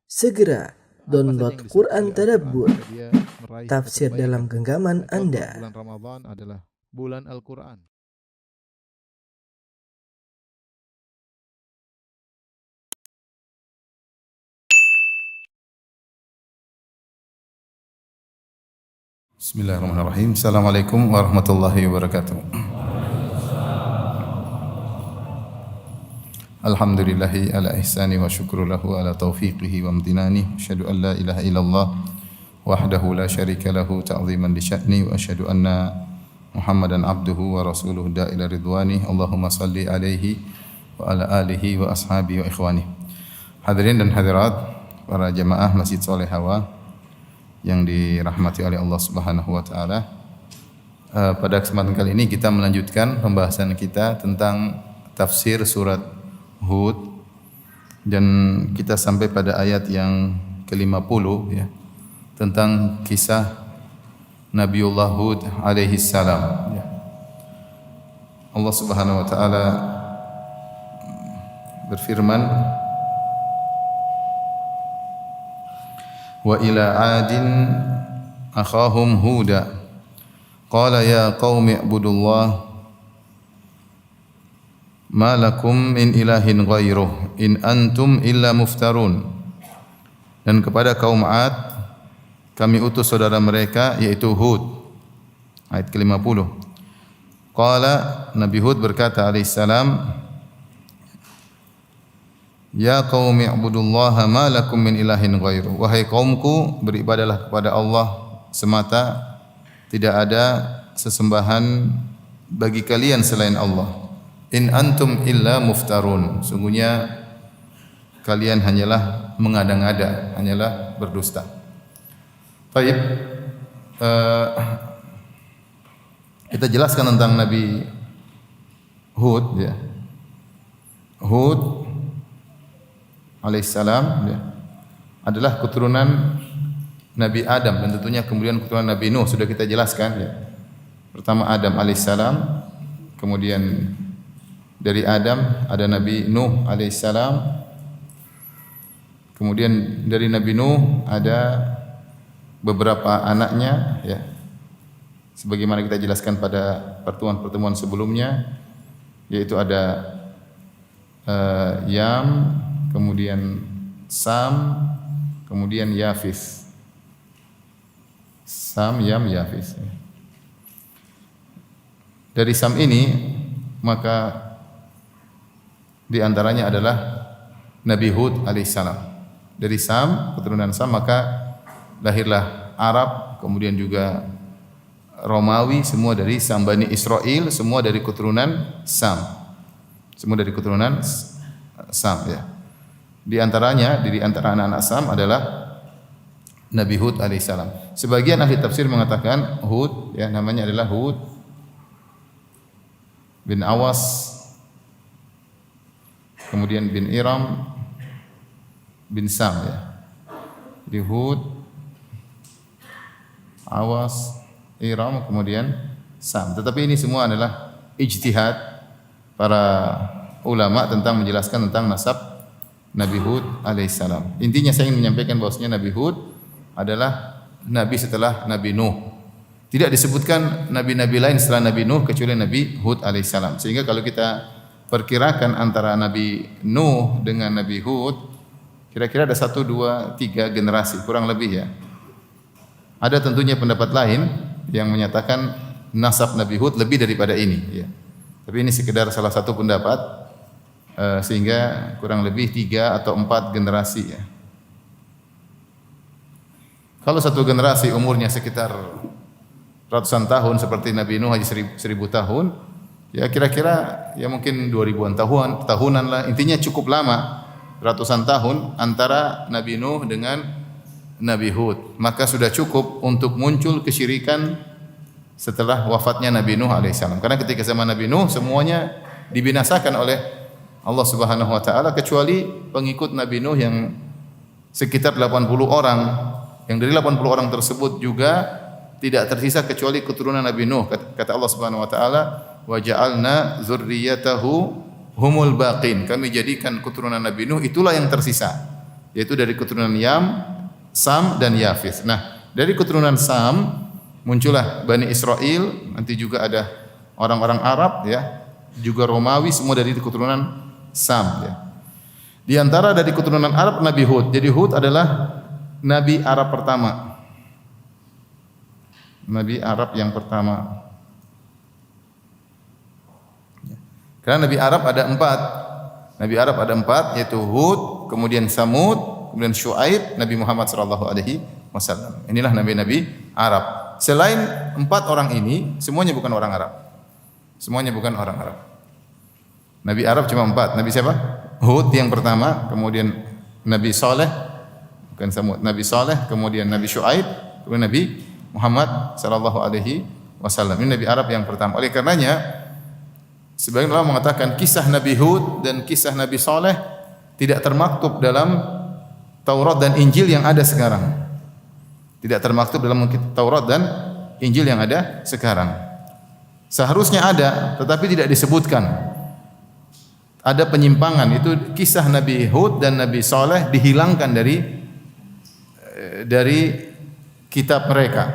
Segera download Quran Tadabbur, dia meraih tafsir kebaikan. dalam genggaman Contoh, Anda. bulan Ramadan adalah bulan Al-Quran. Bismillahirrahmanirrahim. Assalamualaikum warahmatullahi wabarakatuh. Alhamdulillahi ala ihsani wa syukru lahu ala taufiqihi wa amtinani. Asyhadu an la ilaha illallah wahdahu la syarika lahu ta'ziman li sya'ni wa asyhadu anna Muhammadan abduhu wa rasuluhu da'ila ridwani. Allahumma salli alaihi wa ala alihi wa ashabihi wa ikhwani. Hadirin dan hadirat para jamaah Masjid Sholeh Hawa yang dirahmati oleh Allah Subhanahu wa taala. Pada kesempatan kali ini kita melanjutkan pembahasan kita tentang tafsir surat Hud dan kita sampai pada ayat yang ke-50 ya, tentang kisah Nabiullah Hud alaihi salam ya. Allah Subhanahu wa taala berfirman, wa ila adin akhahum huda qala ya qaumi ibudullah ma lakum min ilahin ghairuh in antum illa muftarun. Dan kepada kaum Ad kami utus saudara mereka yaitu Hud, ayat ke-50. Qala, Nabi Hud berkata alaihi salam, ya qaumi ibudullaha ma lakum min ilahin ghairu. Wahai kaumku, beribadalah kepada Allah semata, tidak ada sesembahan bagi kalian selain Allah. In antum illa muftarun. Sungguhnya kalian hanyalah mengada-ngada, hanyalah berdusta. Baik, kita jelaskan tentang Nabi Hud ya. Hud alaihissalam ya, adalah keturunan Nabi Adam dan tentunya kemudian keturunan Nabi Nuh sudah kita jelaskan ya. Pertama Adam alaihissalam, kemudian dari Adam ada Nabi Nuh alaihissalam, kemudian dari Nabi Nuh ada beberapa anaknya ya. Sebagaimana kita jelaskan pada pertemuan-pertemuan sebelumnya, yaitu ada Yam, kemudian Sam, kemudian Yafis. Sam, Yam, Yafis. Dari Sam ini maka di antaranya adalah Nabi Hud alaihissalam. Dari Sam, keturunan Sam, maka lahirlah Arab, kemudian juga Romawi, semua dari Sam. Bani Israel, semua dari keturunan Sam. Semua dari keturunan Sam ya. Di antaranya, di antara anak-anak Sam adalah Nabi Hud alaihissalam. Sebagian ahli tafsir mengatakan Hud ya, namanya adalah Hud bin Awas, kemudian bin Iram bin Sam ya. Di Hud, Awas, Iram, kemudian Sam. Tetapi ini semua adalah ijtihad para ulama tentang menjelaskan tentang nasab Nabi Hud alaihissalam. Intinya saya ingin menyampaikan bahwasanya Nabi Hud adalah nabi setelah Nabi Nuh. Tidak disebutkan nabi-nabi lain setelah Nabi Nuh kecuali Nabi Hud alaihissalam. Sehingga kalau kita perkirakan antara Nabi Nuh dengan Nabi Hud, kira-kira ada 1, 2, 3 generasi kurang lebih ya. Ada tentunya pendapat lain yang menyatakan nasab Nabi Hud lebih daripada ini ya. Tapi ini sekedar salah satu pendapat, sehingga kurang lebih 3 atau 4 generasi ya. Kalau satu generasi umurnya sekitar ratusan tahun seperti Nabi Nuh aja 1000 tahun, ya kira-kira ya mungkin 2000-an tahunan lah. Intinya cukup lama, ratusan tahun antara Nabi Nuh dengan Nabi Hud. Maka sudah cukup untuk muncul kesyirikan setelah wafatnya Nabi Nuh alaihissalam. Karena ketika zaman Nabi Nuh semuanya dibinasakan oleh Allah Subhanahu wa taala kecuali pengikut Nabi Nuh yang sekitar 80 orang. Yang dari 80 orang tersebut juga tidak tersisa kecuali keturunan Nabi Nuh. Kata Allah Subhanahu wa taala, "Wa ja'alna dzurriyyatahu humul baqin." Kami jadikan keturunan Nabi Nuh itulah yang tersisa. yaitu dari keturunan Yam, Sam dan Yafith. Nah, dari keturunan Sam muncullah Bani Israel, nanti juga ada orang-orang Arab ya, juga Romawi, semua dari keturunan Sam ya. Di antara dari keturunan Arab Nabi Hud. Jadi Hud adalah Nabi Arab pertama. Nabi Arab yang pertama. Karena Nabi Arab ada 4. Nabi Arab ada 4, yaitu Hud, kemudian Samud, kemudian Syuaib, Nabi Muhammad sallallahu alaihi wasallam. Inilah nabi-nabi Arab. Selain 4 orang ini, semuanya bukan orang Arab. Semuanya bukan orang Arab. Nabi Arab cuma 4. Nabi siapa? Hud yang pertama, kemudian Nabi Saleh, bukan Samud, Nabi Saleh, kemudian Nabi Syuaib, kemudian Nabi Muhammad sallallahu alaihi wasallam. Ini Nabi Arab yang pertama. Oleh karenanya sebagian ulama mengatakan kisah Nabi Hud dan kisah Nabi Saleh tidak termaktub dalam Taurat dan Injil yang ada sekarang. Tidak termaktub dalam Taurat dan Injil yang ada sekarang. Seharusnya ada, tetapi tidak disebutkan. Ada penyimpangan, itu kisah Nabi Hud dan Nabi Saleh dihilangkan dari kitab mereka.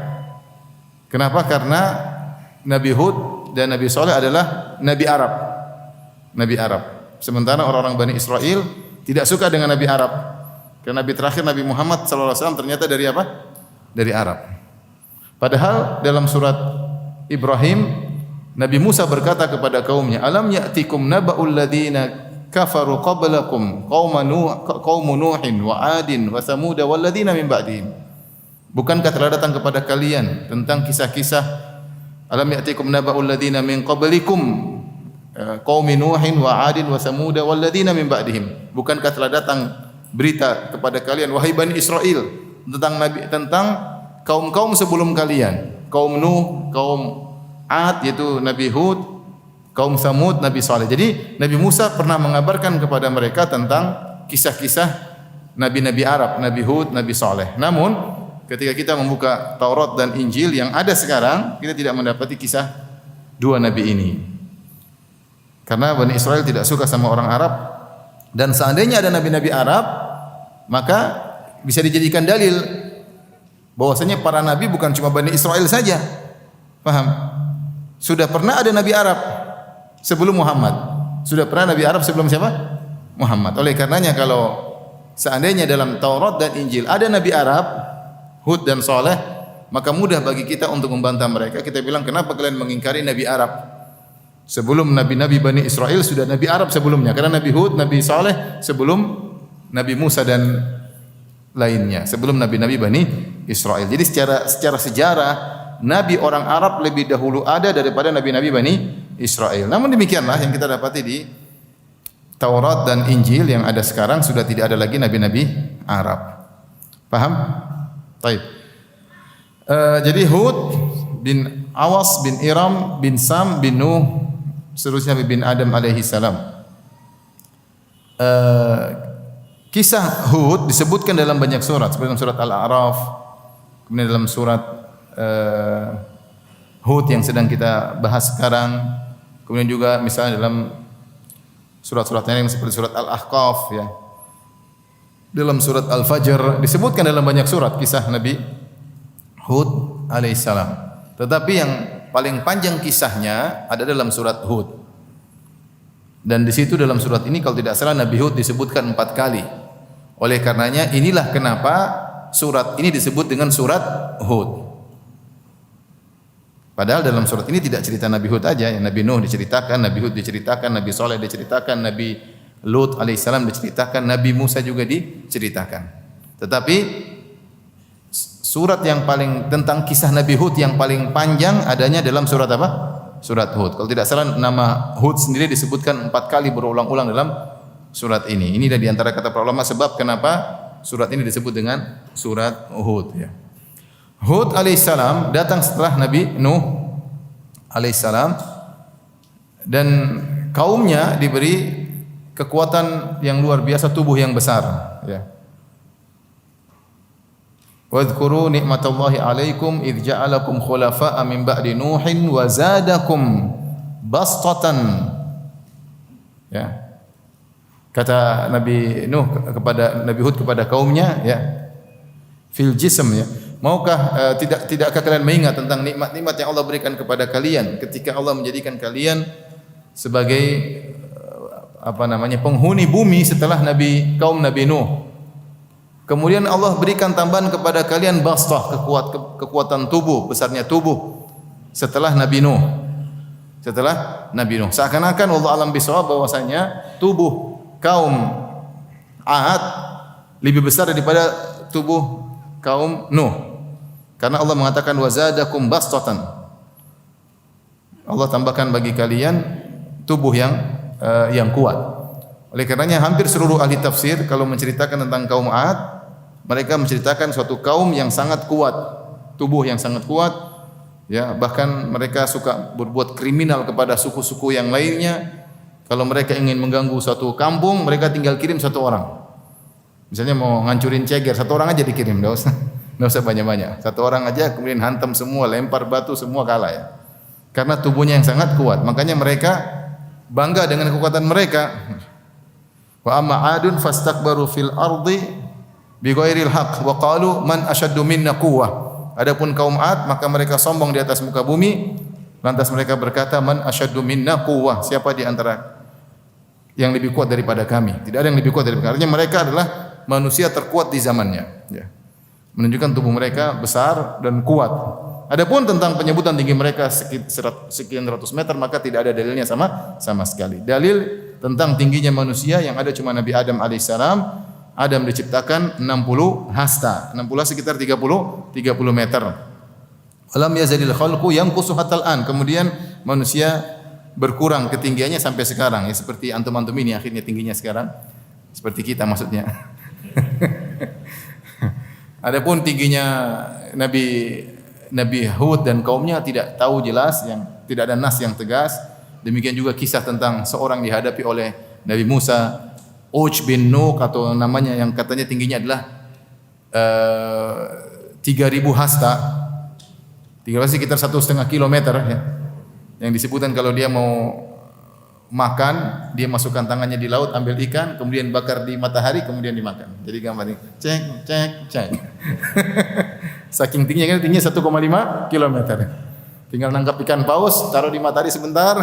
Kenapa? Karena Nabi Hud dan Nabi Saleh adalah Nabi Arab. Nabi Arab. Sementara orang-orang Bani Israel tidak suka dengan Nabi Arab. Karena Nabi terakhir Nabi Muhammad SAW ternyata dari apa? Dari Arab. Padahal dalam surat Ibrahim Nabi Musa berkata kepada kaumnya, "Alam ya'tikum naba'ul ladzina kafaru qablakum qaumun Nuhin wa 'adin wa Thamud wal ladzina min ba'dihim." Bukankah telah datang kepada kalian tentang kisah-kisah alam ya'tikum naba'ul ladzina min qablikum qaumi Nuhin wa 'adin wa Thamud wal ladzina min ba'dihim. Bukankah telah datang berita kepada kalian wahai Bani Israel tentang kaum-kaum sebelum kalian, kaum Nuh, kaum 'Ad yaitu Nabi Hud, kaum Thamud, Nabi Saleh. Jadi Nabi Musa pernah mengabarkan kepada mereka tentang kisah-kisah nabi-nabi Arab, Nabi Hud, Nabi Saleh. Namun ketika kita membuka Taurat dan Injil yang ada sekarang, kita tidak mendapati kisah dua nabi ini. Karena Bani Israel tidak suka sama orang Arab, dan seandainya ada nabi-nabi Arab, maka bisa dijadikan dalil bahwasanya para nabi bukan cuma Bani Israel saja. Paham? Sudah pernah ada nabi Arab sebelum Muhammad. Sudah pernah nabi Arab sebelum siapa? Muhammad. Oleh karenanya kalau seandainya dalam Taurat dan Injil ada nabi Arab, Hud dan Saleh, maka mudah bagi kita untuk membantah mereka. Kita bilang, kenapa kalian mengingkari Nabi Arab? Sebelum Nabi-Nabi Bani Israel sudah Nabi Arab sebelumnya. Karena Nabi Hud, Nabi Saleh sebelum Nabi Musa dan lainnya. Sebelum Nabi-Nabi Bani Israel. Jadi secara sejarah, Nabi orang Arab lebih dahulu ada daripada Nabi-Nabi Bani Israel. Namun demikianlah yang kita dapati di Taurat dan Injil yang ada sekarang, sudah tidak ada lagi Nabi-Nabi Arab. Paham? Baik. Jadi Hud bin Awas bin Iram bin Sam bin Nuh, seterusnya bin Adam alaihi salam. Kisah Hud disebutkan dalam banyak surat, seperti dalam surat Al-A'raf, kemudian dalam surat Hud yang sedang kita bahas sekarang, kemudian juga misalnya dalam surat-surat lain seperti surat Al-Ahqaf ya. Dalam surat Al-Fajr disebutkan dalam banyak surat kisah Nabi Hud alaihissalam. Tetapi yang paling panjang kisahnya ada dalam surat Hud. Dan di situ dalam surat ini kalau tidak salah Nabi Hud disebutkan 4 kali. Oleh karenanya inilah kenapa surat ini disebut dengan surat Hud. Padahal dalam surat ini tidak cerita Nabi Hud aja, ya. Nabi Nuh diceritakan, Nabi Hud diceritakan, Nabi Saleh diceritakan, Nabi Lut alaihissalam diceritakan, Nabi Musa juga diceritakan. Tetapi surat yang paling tentang kisah Nabi Hud yang paling panjang adanya dalam surat apa? Surat Hud. Kalau tidak salah nama Hud sendiri disebutkan 4 kali berulang-ulang dalam surat ini. Ini dari antara kata para ulama sebab kenapa surat ini disebut dengan surat Hud ya. Hud alaihissalam datang setelah Nabi Nuh alaihissalam dan kaumnya diberi kekuatan yang luar biasa, tubuh yang besar ya. Wadhkuru ni'matallahi 'alaikum idz ja'alakum khulafa'a min ba'di Nuhin wa zadakum bastatan. Ya. Kata Nabi Nuh kepada Nabi Hud kepada kaumnya, ya, fil jism, ya. Maukah tidakkah kalian mengingat tentang nikmat-nikmat yang Allah berikan kepada kalian ketika Allah menjadikan kalian sebagai penghuni bumi setelah kaum Nabi Nuh. Kemudian Allah berikan tambahan kepada kalian bastah, kekuatan tubuh, besarnya tubuh setelah Nabi Nuh. Seakan-akan Allah alam bisawab bahwasanya tubuh kaum Ad lebih besar daripada tubuh kaum Nuh. Karena Allah mengatakan wazadakum bastatan. Allah tambahkan bagi kalian tubuh yang kuat. Oleh karenanya hampir seluruh ahli tafsir kalau menceritakan tentang kaum Ad, mereka menceritakan suatu kaum yang sangat kuat, tubuh yang sangat kuat, ya, bahkan mereka suka berbuat kriminal kepada suku-suku yang lainnya. Kalau mereka ingin mengganggu suatu kampung, mereka tinggal kirim satu orang. Misalnya mau ngancurin ceger, satu orang aja dikirim, enggak usah banyak-banyak. Satu orang aja kemudian hantam semua, lempar batu semua kalah, ya. Karena tubuhnya yang sangat kuat. Makanya mereka bangga dengan kekuatan mereka. Wa amma 'adun fastakbaru fil ardi bighairil haqq wa qalu man ashaddu minna quwwah. Adapun kaum Ad, maka mereka sombong di atas muka bumi, lantas mereka berkata man ashaddu minna quwwah, siapa di antara yang lebih kuat daripada kami? Tidak ada yang lebih kuat daripada kami. Mereka adalah manusia terkuat di zamannya, ya. Menunjukkan tubuh mereka besar dan kuat. Adapun tentang penyebutan tinggi mereka sekian ratus meter, maka tidak ada dalilnya sama sekali. Dalil tentang tingginya manusia yang ada cuma Nabi Adam alaihissalam. Adam diciptakan 60 hasta. 60 sekitar 30 meter. Alam yazalil khalqu yanqusu hatal an. Kemudian manusia berkurang ketinggiannya sampai sekarang, ya, seperti antum-antum ini akhirnya tingginya sekarang seperti kita maksudnya. Adapun tingginya Nabi Hud dan kaumnya tidak tahu jelas, yang tidak ada nas yang tegas. Demikian juga kisah tentang seorang dihadapi oleh Nabi Musa, Uj bin Nuq atau namanya, yang katanya tingginya adalah 3.000 hasta. 3 sekitar 1,5 kilometer, ya. Yang disebutkan kalau dia mau makan, dia masukkan tangannya di laut, ambil ikan, kemudian bakar di matahari, kemudian dimakan. Jadi gambarnya cek. Saking tingginya, kan tingginya 1,5 kilometer. Tinggal nangkap ikan paus, taruh di matahari sebentar.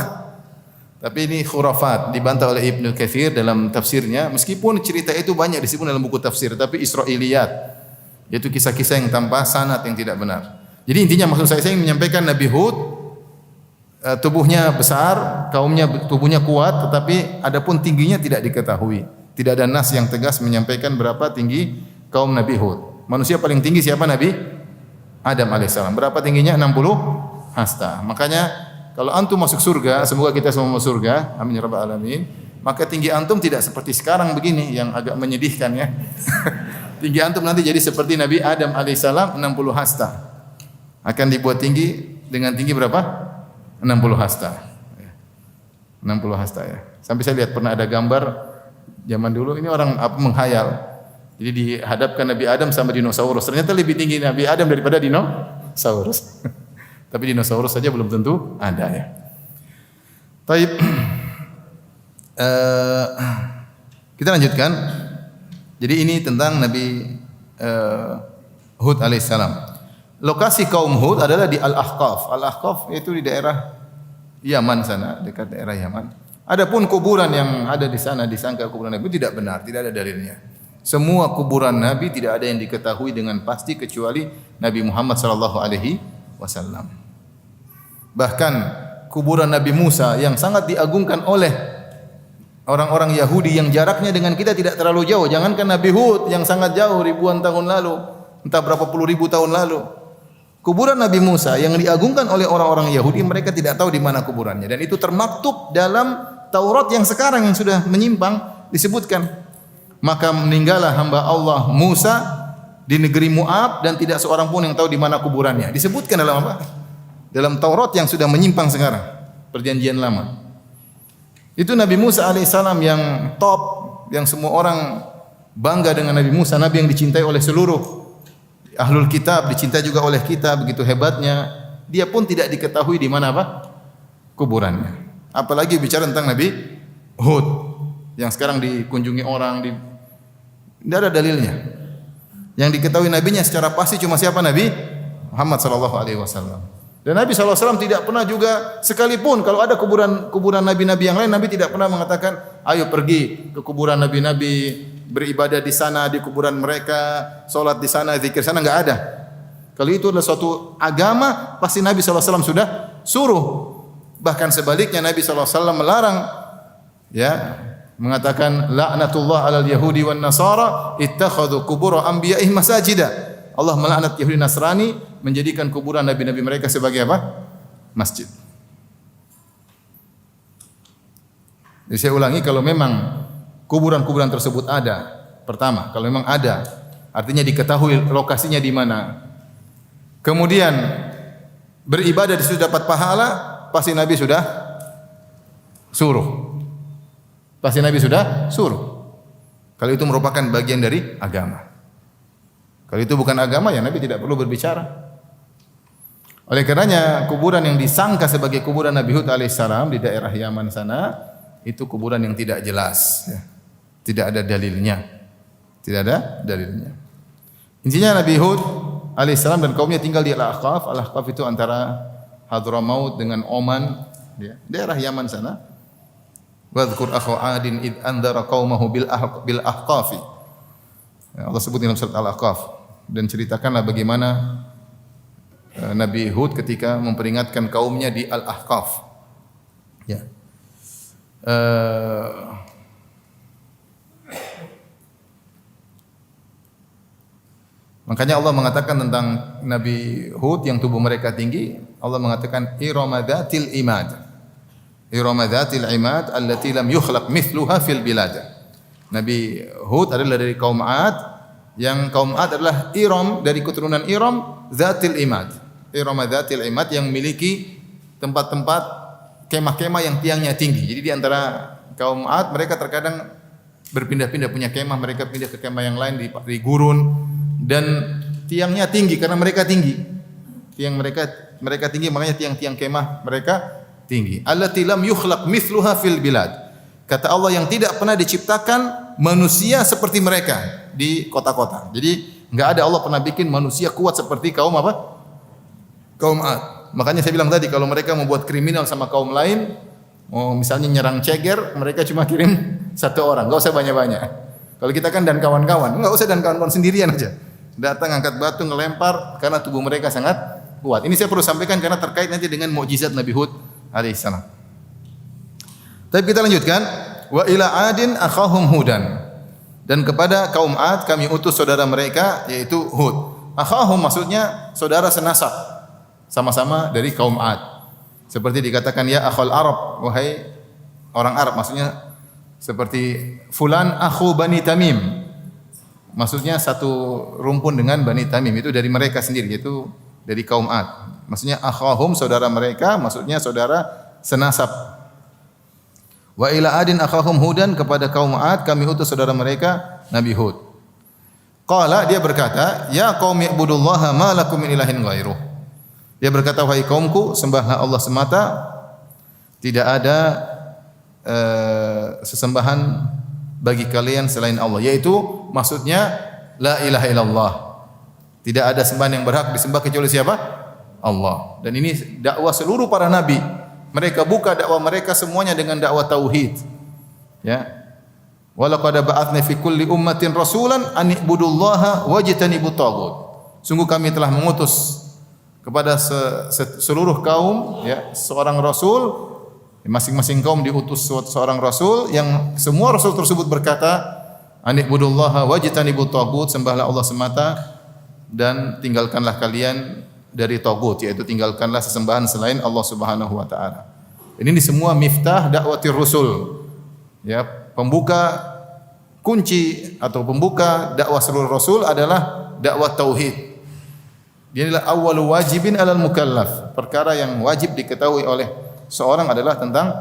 Tapi ini khurafat, dibantah oleh Ibnu Katsir dalam tafsirnya. Meskipun cerita itu banyak disebut dalam buku tafsir, tapi Israiliyat, yaitu kisah-kisah yang tanpa sanad, yang tidak benar. Jadi intinya maksud saya ingin menyampaikan Nabi Hud tubuhnya besar, kaumnya tubuhnya kuat, tetapi adapun tingginya tidak diketahui. Tidak ada nas yang tegas menyampaikan berapa tinggi kaum Nabi Hud. Manusia paling tinggi siapa? Nabi Adam alaihissalam. Berapa tingginya? 60 hasta. Makanya kalau antum masuk surga, semoga kita semua masuk surga, amin ya rabbal alamin, maka tinggi antum tidak seperti sekarang begini yang agak menyedihkan, ya. Tinggi antum nanti jadi seperti Nabi Adam alaihissalam, 60 hasta. Akan dibuat tinggi dengan tinggi berapa? 60 hasta. 60 hasta, ya. Sampai saya lihat pernah ada gambar zaman dulu, ini orang menghayal. Jadi dihadapkan Nabi Adam sama dinosaurus. Ternyata lebih tinggi Nabi Adam daripada dinosaurus. Tapi dinosaurus saja belum tentu ada, ya. Baik. Kita lanjutkan. Jadi ini tentang Nabi Hud alaihissalam. Lokasi kaum Hud adalah di Al-Ahqaf. Al-Ahqaf itu di daerah Yaman sana, dekat daerah Yaman. Adapun kuburan yang ada di sana disangka kuburan Nabi, tidak benar, tidak ada dalilnya. Semua kuburan Nabi tidak ada yang diketahui dengan pasti kecuali Nabi Muhammad sallallahu alaihi wasallam. Bahkan kuburan Nabi Musa yang sangat diagungkan oleh orang-orang Yahudi yang jaraknya dengan kita tidak terlalu jauh, jangankan Nabi Hud yang sangat jauh ribuan tahun lalu, entah berapa puluh ribu tahun lalu. Kuburan Nabi Musa yang diagungkan oleh orang-orang Yahudi, mereka tidak tahu di mana kuburannya, dan itu termaktub dalam Taurat yang sekarang yang sudah menyimpang disebutkan. Maka meninggallah hamba Allah Musa di negeri Moab dan tidak seorang pun yang tahu di mana kuburannya. Disebutkan dalam apa? Dalam Taurat yang sudah menyimpang sekarang, perjanjian lama. Itu Nabi Musa alaihissalam yang top, yang semua orang bangga dengan Nabi Musa, Nabi yang dicintai oleh seluruh Ahlul Kitab, dicintai juga oleh kita, begitu hebatnya. Dia pun tidak diketahui di mana apa? Kuburannya. Apalagi bicara tentang Nabi Hud. yang sekarang dikunjungi orang, tidak ada dalilnya. Yang diketahui nabinya secara pasti cuma siapa? Nabi Muhammad sallallahu alaihi wasallam. Dan Nabi sallallahu alaihi wasallam tidak pernah juga sekalipun kalau ada kuburan nabi-nabi yang lain, Nabi tidak pernah mengatakan, "Ayo pergi ke kuburan nabi-nabi, beribadah di sana di kuburan mereka, salat di sana, zikir sana." Enggak ada. Kalau itu adalah suatu agama, pasti Nabi sallallahu alaihi wasallam sudah suruh. Bahkan sebaliknya Nabi sallallahu alaihi wasallam melarang, ya, mengatakan laknatullah alal yahudi wan nasara ittakhadhu qubur anbiya'ihim masajida. Allah melaknat Yahudi Nasrani menjadikan kuburan nabi-nabi mereka sebagai apa? Masjid. Jadi saya ulangi, kalau memang kuburan-kuburan tersebut ada, pertama, kalau memang ada, artinya diketahui lokasinya di mana. Kemudian beribadah di situ dapat pahala, pasti Nabi sudah suruh. Pasti Nabi sudah suruh. Kalau itu merupakan bagian dari agama. Kalau itu bukan agama, ya Nabi tidak perlu berbicara. Oleh karenanya kuburan yang disangka sebagai kuburan Nabi Hud alaihissalam di daerah Yaman sana, itu kuburan yang tidak jelas, ya. Tidak ada dalilnya. Tidak ada dalilnya. Intinya Nabi Hud alaihissalam dan kaumnya tinggal di Al-Ahqaf. Al-Ahqaf itu antara Hadramaut dengan Oman, ya, daerah Yaman sana. Wadhkur akha 'adin id anzara qaumahu bil ahqafi. Ya, Allah sebut dalam surat Al-Ahqaf, dan ceritakanlah bagaimana Nabi Hud ketika memperingatkan kaumnya di Al-Ahqaf. Ya. Makanya Allah mengatakan tentang Nabi Hud yang tubuh mereka tinggi, Allah mengatakan iramadatil imad. Iramadatil imad allati lam yukhlaq mithluha fil bilad. Nabi Hud adalah dari kaum 'Ad, yang kaum 'Ad adalah Iram, dari keturunan Iram zatil imad. Iramadatil imad yang memiliki tempat-tempat kemah-kemah yang tiangnya tinggi. Jadi di antara kaum 'Ad mereka terkadang berpindah-pindah punya kemah, mereka pindah ke kemah yang lain di gurun, dan tiangnya tinggi karena mereka tinggi. Tiang mereka tinggi, makanya tiang-tiang kemah mereka tinggi. Allati lam yukhlaq mithluha fil bilad. Kata Allah, yang tidak pernah diciptakan manusia seperti mereka di kota-kota. Jadi enggak ada Allah pernah bikin manusia kuat seperti kaum apa? Kaum 'Ad. Makanya saya bilang tadi, kalau mereka membuat kriminal sama kaum lain, mau misalnya nyerang ceger, mereka cuma kirim satu orang, enggak usah banyak-banyak. Kalau kita kan dan kawan-kawan, enggak usah dan kawan-kawan, sendirian aja. Datang angkat batu ngelempar karena tubuh mereka sangat kuat. Ini saya perlu sampaikan karena terkait nanti dengan mukjizat Nabi Hud alaihissalam. Tapi kita lanjutkan, wa ila 'adin akhahum hudan. Dan kepada kaum 'Ad kami utus saudara mereka yaitu Hud. Akhahum maksudnya saudara senasab, sama-sama dari kaum 'Ad. Seperti dikatakan ya akhul Arab, wahai orang Arab, maksudnya seperti fulan akhu Bani Tamim. Maksudnya satu rumpun dengan Bani Tamim, itu dari mereka sendiri, yaitu dari kaum 'Ad. Maksudnya akhahum saudara mereka, maksudnya saudara senasab. Wa ila 'adin akhahum hudan, kepada kaum 'Ad kami utus saudara mereka Nabi Hud. Qala, dia berkata, ya qaumi ibudullaha ma lakum min ilahin ghairuh. Dia berkata, wahai kaumku, sembahlah Allah semata, tidak ada sesembahan bagi kalian selain Allah, yaitu maksudnya la ilaha illallah. Tidak ada sembahan yang berhak disembah kecuali siapa? Allah. Dan ini dakwah seluruh para nabi. Mereka buka dakwah mereka semuanya dengan dakwah tauhid. Ya. Wa laqad ba'atsna fi kulli ummatin rasulan an ibudullaha wajtanibut taghut. Sungguh kami telah mengutus kepada seluruh kaum, ya, seorang rasul. Masing-masing kaum diutus seorang rasul, yang semua rasul tersebut berkata, anibudullaha wajtanibut taghut, sembahlah Allah semata dan tinggalkanlah kalian dari taghut, yaitu tinggalkanlah sesembahan selain Allah Subhanahu wa taala. Ini semua miftah dakwatir rusul. Ya, pembuka kunci atau pembuka dakwah seluruh rasul adalah dakwah tauhid. Dia adalah awwalu wajibin alal mukallaf. Perkara yang wajib diketahui oleh seorang adalah tentang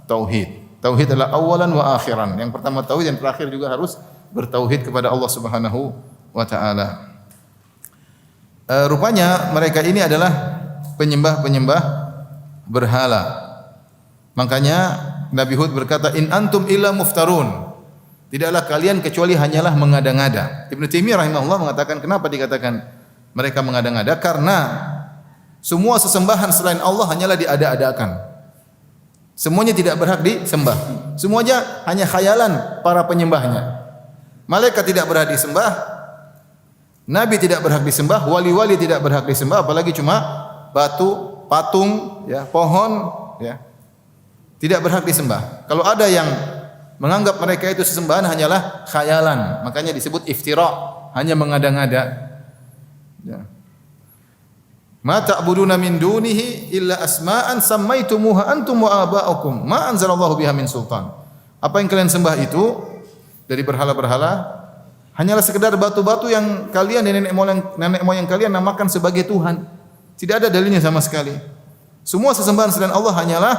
tauhid. Tauhid adalah awalan wa akhiran. Yang pertama tauhid, yang terakhir juga harus bertauhid kepada Allah Subhanahu wa taala. Rupanya mereka ini adalah penyembah-penyembah berhala. Makanya Nabi Hud berkata, in antum illa muftarun. Tidaklah kalian kecuali hanyalah mengada-ngada. Ibnu Taimiyah rahimahullah mengatakan kenapa dikatakan mereka mengada-ngada? Karena semua sesembahan selain Allah hanyalah diada-adakan. Semuanya tidak berhak disembah. Semuanya hanya khayalan para penyembahnya. Malaikat tidak berhak disembah, nabi tidak berhak disembah, wali-wali tidak berhak disembah, apalagi cuma batu, patung, ya, pohon, ya. Tidak berhak disembah. Kalau ada yang menganggap mereka itu sesembahan hanyalah khayalan, makanya disebut iftira, hanya mengada-ngada. Ya. Ma ta'buduna min dunihi illa asma'an sammaitumuha antum wa aba'ukum ma anzalallahu biha min sultan. Apa yang kalian sembah itu dari berhala-berhala hanyalah sekedar batu-batu yang kalian dan nenek moyang kalian namakan sebagai Tuhan. Tidak ada dalilnya sama sekali. Semua sesembahan selain Allah hanyalah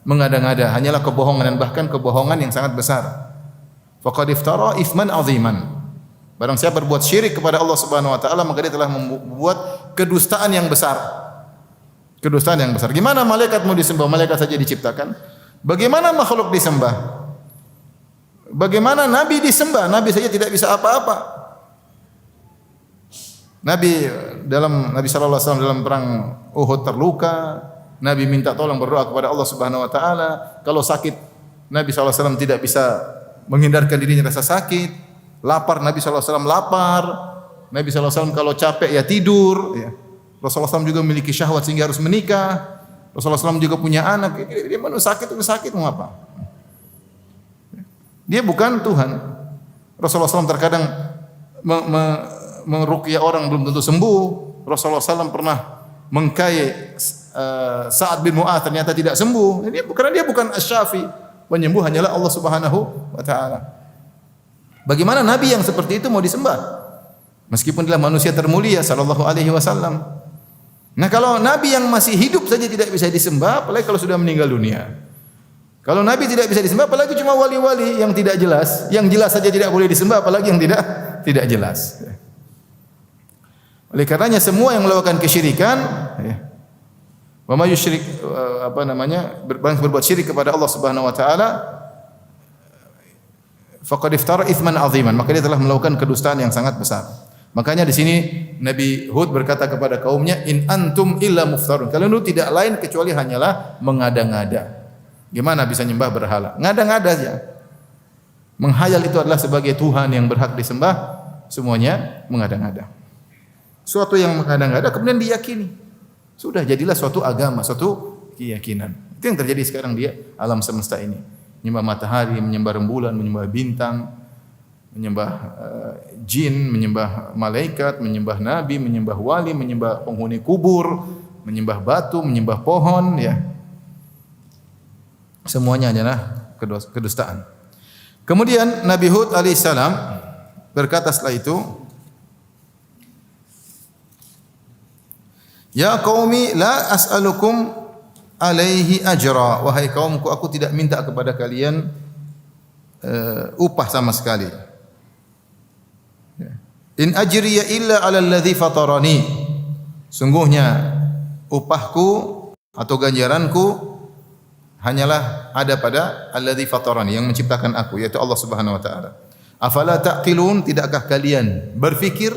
mengada-ngada, hanyalah kebohongan dan bahkan kebohongan yang sangat besar. Faqad iftara itsman aziman. Barang siapa berbuat syirik kepada Allah Subhanahu wa taala, maka dia telah membuat kedustaan yang besar. Kedustaan yang besar. Gimana malaikat mau disembah? Malaikat saja diciptakan. Bagaimana makhluk disembah? Bagaimana nabi disembah? Nabi saja tidak bisa apa-apa. Nabi sallallahu alaihi wasallam dalam perang Uhud terluka. Nabi minta tolong berdoa kepada Allah Subhanahu wa taala. Kalau sakit, Nabi sallallahu alaihi wasallam tidak bisa menghindarkan dirinya rasa sakit. Lapar, Nabi sallallahu alaihi wasallam lapar. Nabi sallallahu alaihi wasallam kalau capek ya tidur, ya. Rasulullah SAW juga memiliki syahwat sehingga harus menikah. Rasulullah SAW juga punya anak. Dia manusia sakit mau apa? Dia bukan Tuhan. Rasulullah SAW terkadang meruqyah orang belum tentu sembuh. Rasulullah SAW pernah mengkai Sa'ad bin Mu'adz ternyata tidak sembuh. Karena dia bukan asy-syafi. Penyembuh hanyalah Allah Subhanahu wa taala. Bagaimana nabi yang seperti itu mau disembah? Meskipun dia manusia termulia sallallahu alaihi wasallam. Nah, kalau nabi yang masih hidup saja tidak bisa disembah, apalagi kalau sudah meninggal dunia. Kalau nabi tidak bisa disembah, apalagi cuma wali-wali yang tidak jelas, yang jelas saja tidak boleh disembah, apalagi yang tidak jelas. Oleh karenanya semua yang melakukan kesyirikan, wa may yusyrik berbuat syirik kepada Allah Subhanahu wa taala, faqad iftara itsman aziman, maka dia telah melakukan kedustaan yang sangat besar. Makanya di sini Nabi Hud berkata kepada kaumnya, in antum illa muftarun. Kalian itu tidak lain kecuali hanyalah mengada-ngada. Gimana bisa nyembah berhala? Ngada-ngada saja. Menghayal itu adalah sebagai Tuhan yang berhak disembah, semuanya mengada-ngada. Suatu yang mengada-ngada kemudian diyakini. Sudah jadilah suatu agama, suatu keyakinan. Itu yang terjadi sekarang di alam semesta ini. Menyembah matahari, menyembah rembulan, menyembah bintang, menyembah jin, menyembah malaikat, menyembah nabi, menyembah wali, menyembah penghuni kubur, menyembah batu, menyembah pohon, ya. Semuanya adalah kedustaan. Kemudian Nabi Hud alaihissalam berkata setelah itu, ya qaumi la as'alukum alaihi ajra, wahai kaumku, aku tidak minta kepada kalian upah sama sekali. In ajriya illa 'ala alladhi fatarani, sungguhnya upahku atau ganjaranku hanyalah ada pada alladzi fatarani, yang menciptakan aku, yaitu Allah Subhanahu wa taala. Afala taqilun, tidakkah kalian berfikir?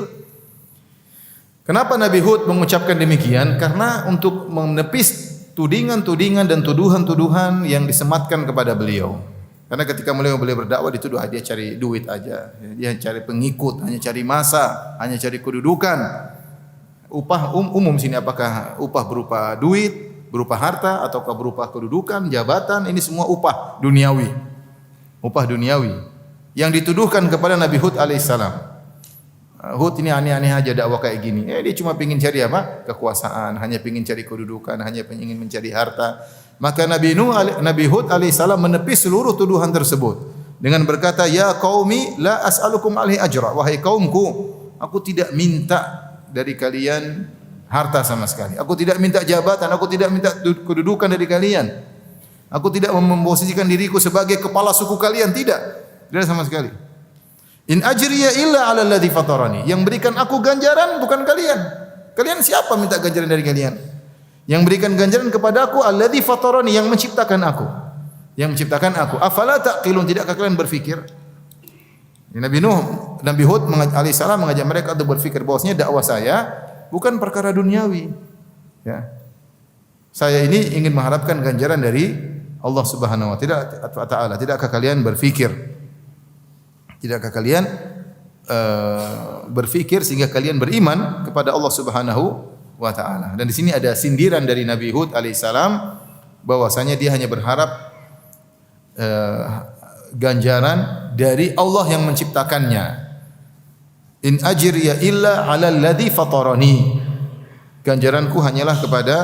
Kenapa Nabi Hud mengucapkan demikian? Karena untuk menepis tudingan-tudingan dan tuduhan-tuduhan yang disematkan kepada beliau. Karena ketika beliau berdakwah dituduh dia cari duit aja, dia cari pengikut, hanya cari masa, hanya cari kedudukan. Upah umum sini apakah upah berupa duit, berupa harta, ataukah berupa kedudukan, jabatan, ini semua upah duniawi. Upah duniawi yang dituduhkan kepada Nabi Hud alaihissalam. Hud ini aneh-aneh aja dakwah kayak gini. Dia cuma ingin cari apa? Kekuasaan, hanya ingin cari kedudukan, hanya ingin mencari harta. Maka Nabi Hud alaihissalam menepis seluruh tuduhan tersebut dengan berkata, ya qaumi la as'alukum alaihi ajra, wahai kaumku, aku tidak minta dari kalian harta sama sekali. Aku tidak minta jabatan, aku tidak minta kedudukan dari kalian. Aku tidak memposisikan diriku sebagai kepala suku kalian, tidak. Tidak sama sekali. In ajriya illa 'ala alladhi fatarani. Yang berikan aku ganjaran bukan kalian. Kalian siapa minta ganjaran dari kalian? Yang berikan ganjaran kepada aku alladhi fatarani, yang menciptakan aku. Yang menciptakan aku. Afala taqilun, tidakkah kalian berfikir? Nabi Hud alaihissalam mengajak mereka untuk berfikir bahwasanya dakwah saya bukan perkara duniawi. Ya. Saya ini ingin mengharapkan ganjaran dari Allah Subhanahu wa taala. Tidakkah kalian berfikir? Tidakkah kalian berfikir sehingga kalian beriman kepada Allah Subhanahu wa taala? Dan di sini ada sindiran dari Nabi Hud alaihissalam bahwasanya dia hanya berharap ganjaran dari Allah yang menciptakannya. In ajriya illa 'alal ladzi fatarani. Ganjaranku hanyalah kepada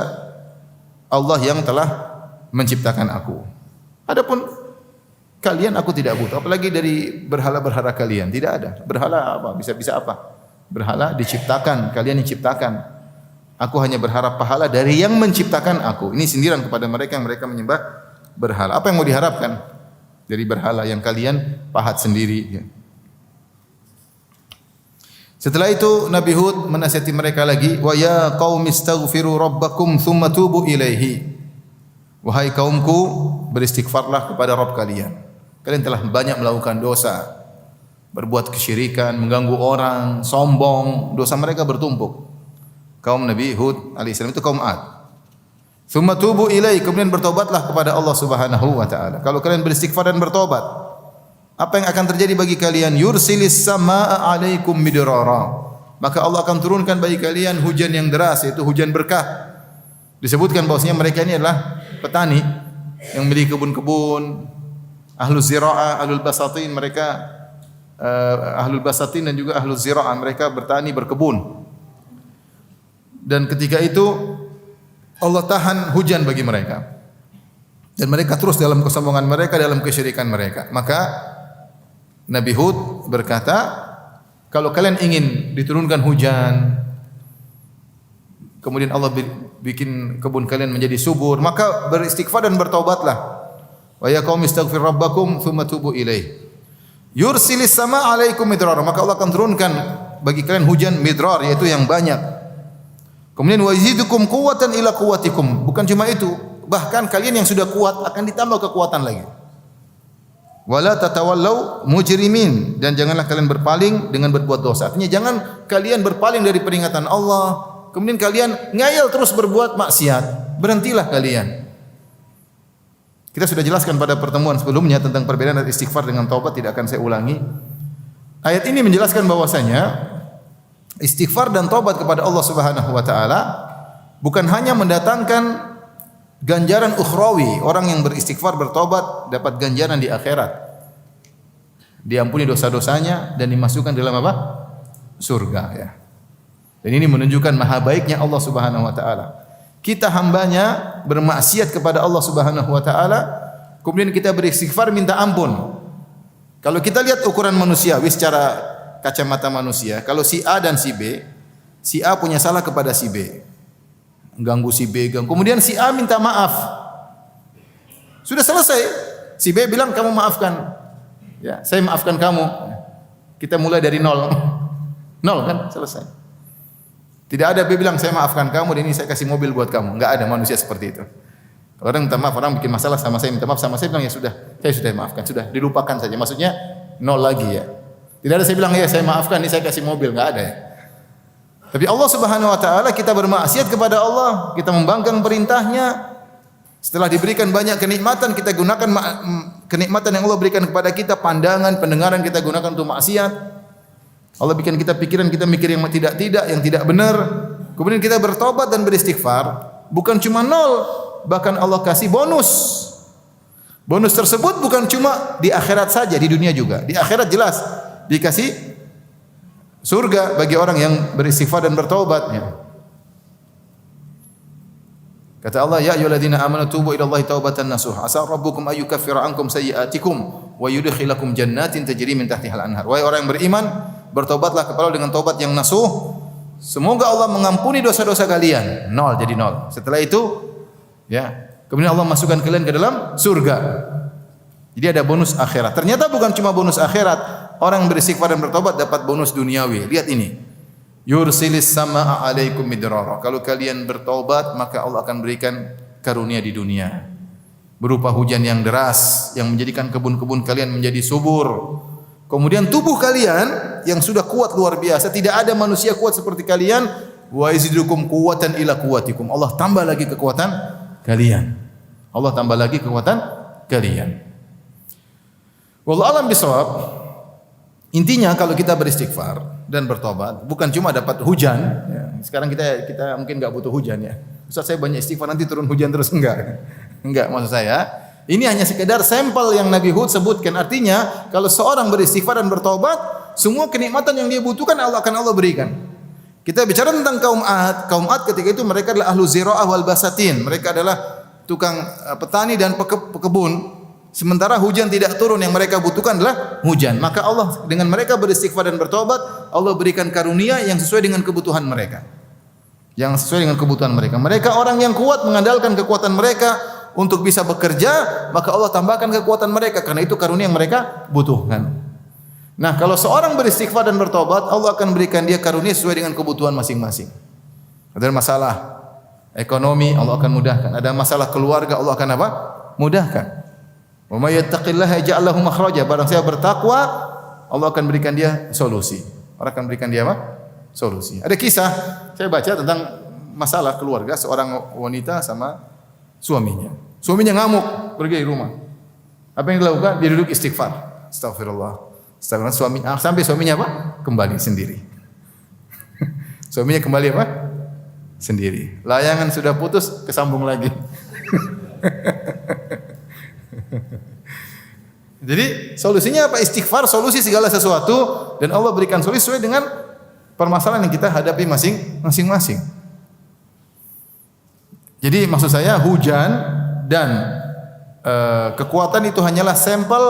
Allah yang telah menciptakan aku. Adapun kalian aku tidak butuh, apalagi dari berhala-berhala kalian. Tidak ada. Berhala apa? Bisa apa? Berhala diciptakan, kalian diciptakan. Aku hanya berharap pahala dari yang menciptakan aku. Ini sindiran kepada mereka yang mereka menyembah berhala. Apa yang mau diharapkan dari berhala yang kalian pahat sendiri? Setelah itu Nabi Hud menasihati mereka lagi, wa ya qaumi istaghfiru rabbakum tsumma tubu ilaihi. Wahai kaumku, beristighfarlah kepada Rabb kalian. Kalian telah banyak melakukan dosa, berbuat kesyirikan, mengganggu orang, sombong, dosa mereka bertumpuk. Kaum Nabi Hud alaihissalam itu kaum Ad. Tsumma tubu ilaihi, kemudian bertobatlah kepada Allah Subhanahu wa taala. Kalau kalian beristighfar dan bertobat, apa yang akan terjadi bagi kalian? Yursilis samaa 'alaikum midrara. Maka Allah akan turunkan bagi kalian hujan yang deras, yaitu hujan berkah. Disebutkan bahwasanya mereka ini adalah petani yang memiliki kebun-kebun, ahlul ziraah, ahlul basatin, mereka ahlul basatin dan juga ahlul ziraah, mereka bertani, berkebun. Dan ketika itu Allah tahan hujan bagi mereka. Dan mereka terus dalam kesombongan mereka, dalam kesyirikan mereka. Maka Nabi Hud berkata, kalau kalian ingin diturunkan hujan, kemudian Allah bikin kebun kalian menjadi subur, maka beristighfar dan bertaubatlah. Wa ya qaumi istaghfir rabbakum tsumma tubu ilaihi. Yursilis samaa 'alaikum midrar. Maka Allah akan turunkan bagi kalian hujan midrar, yaitu yang banyak. Kemudian wa yazidukum quwwatan ila quwwatikum. Bukan cuma itu, bahkan kalian yang sudah kuat akan ditambah kekuatan lagi. Wala tatawallau mujrimin, dan janganlah kalian berpaling dengan berbuat dosa. Artinya jangan kalian berpaling dari peringatan Allah, kemudian kalian ngayal terus berbuat maksiat. Berhentilah kalian. Kita sudah jelaskan pada pertemuan sebelumnya tentang perbedaan antara istighfar dengan taubat, tidak akan saya ulangi. Ayat ini menjelaskan bahwasanya istighfar dan taubat kepada Allah Subhanahu wa taala bukan hanya mendatangkan ganjaran ukhrawi, orang yang beristighfar bertobat dapat ganjaran di akhirat. Diampuni dosa-dosanya dan dimasukkan dalam apa? Surga, ya. Dan ini menunjukkan maha baiknya Allah Subhanahu wa taala. Kita hambanya bermaksiat kepada Allah Subhanahu wa taala, kemudian kita beristighfar minta ampun. Kalau kita lihat ukuran manusiawi secara kacamata manusia, kalau si A dan si B, si A punya salah kepada si B, ganggu si B, kemudian si A minta maaf, sudah selesai. Si B bilang kamu maafkan, ya saya maafkan kamu. Kita mulai dari nol, nol kan, selesai. Tidak ada B bilang saya maafkan kamu dan ini saya kasih mobil buat kamu. Enggak ada manusia seperti itu. Orang minta maaf, orang bikin masalah sama saya, minta maaf sama saya, bilang ya sudah, saya sudah maafkan, sudah dilupakan saja. Maksudnya nol lagi, ya. Tidak ada saya bilang ya saya maafkan, ini saya kasih mobil, enggak ada, ya. Tapi Allah Subhanahu wa taala, kita bermaksiat kepada Allah, kita membangkang perintahnya. Setelah diberikan banyak kenikmatan, kita gunakan kenikmatan yang Allah berikan kepada kita, pandangan, pendengaran kita gunakan untuk maksiat. Allah bikin kita pikiran, kita mikir yang tidak, yang tidak benar. Kemudian kita bertobat dan beristighfar, bukan cuma nol, bahkan Allah kasih bonus. Bonus tersebut bukan cuma di akhirat saja, di dunia juga. Di akhirat jelas dikasih surga bagi orang yang beristighfar dan bertaubat. Kata Allah, ya ayyuhalladzina amanu tubu ilallahi taubatan nasuha. Asa rabbukum ayyukaffira ankum sayyi'atikum wa yudkhilakum jannatin tajri min tahtihal anhar. Wahai orang yang beriman, bertobatlah kepada Allah dengan taubat yang nasuh. Semoga Allah mengampuni dosa-dosa kalian. Nol jadi nol. Setelah itu, ya, kemudian Allah masukkan kalian ke dalam surga. Jadi ada bonus akhirat. Ternyata bukan cuma bonus akhirat. Orang yang beristighfar dan bertobat dapat bonus duniawi. Lihat ini. Yursilis samaa 'alaikum midrara. Kalau kalian bertobat, maka Allah akan berikan karunia di dunia. Berupa hujan yang deras yang menjadikan kebun-kebun kalian menjadi subur. Kemudian tubuh kalian yang sudah kuat luar biasa, tidak ada manusia kuat seperti kalian. Wa yazidukum quwwatan ila quwwatikum. Allah tambah lagi kekuatan kalian. Allah tambah lagi kekuatan kalian. Wallahu alam bisawab. Intinya kalau kita beristighfar dan bertobat, bukan cuma dapat hujan. Ya. Sekarang kita mungkin enggak butuh hujan ya. Ustaz, saya banyak istighfar nanti turun hujan terus enggak. Enggak, maksud saya ini hanya sekedar sampel yang Nabi Hud sebutkan. Artinya, kalau seorang beristighfar dan bertobat, semua kenikmatan yang dia butuhkan Allah berikan. Kita bicara tentang kaum Ad. Kaum Ad ketika itu mereka adalah ahlu zira'ah wal basatin. Mereka adalah tukang petani dan pekebun. Sementara hujan tidak turun, yang mereka butuhkan adalah hujan. Maka Allah dengan mereka beristighfar dan bertobat, Allah berikan karunia yang sesuai dengan kebutuhan mereka. Yang sesuai dengan kebutuhan mereka. Mereka orang yang kuat mengandalkan kekuatan mereka untuk bisa bekerja, maka Allah tambahkan kekuatan mereka karena itu karunia yang mereka butuhkan. Nah, kalau seorang beristighfar dan bertobat, Allah akan berikan dia karunia sesuai dengan kebutuhan masing-masing. Ada masalah ekonomi, Allah akan mudahkan. Ada masalah keluarga, Allah akan apa? Mudahkan. Wa may yattaqillaha yaj'al lahu makhraja. Barang siapa bertakwa, Allah akan berikan dia solusi. Allah akan berikan dia apa? Solusi. Ada kisah saya baca tentang masalah keluarga seorang wanita sama suaminya. Suaminya ngamuk, pergi dari rumah. Apa yang dilakukan? Dia duduk istighfar. Astagfirullah. Astagfirullah. Sampai suaminya apa? Kembali sendiri. Suaminya kembali apa? Sendiri. Layangan sudah putus, kesambung lagi. Jadi solusinya apa? Istighfar, solusi segala sesuatu, dan Allah berikan solusi sesuai dengan permasalahan yang kita hadapi masing-masing. Jadi maksud saya hujan dan kekuatan itu hanyalah sampel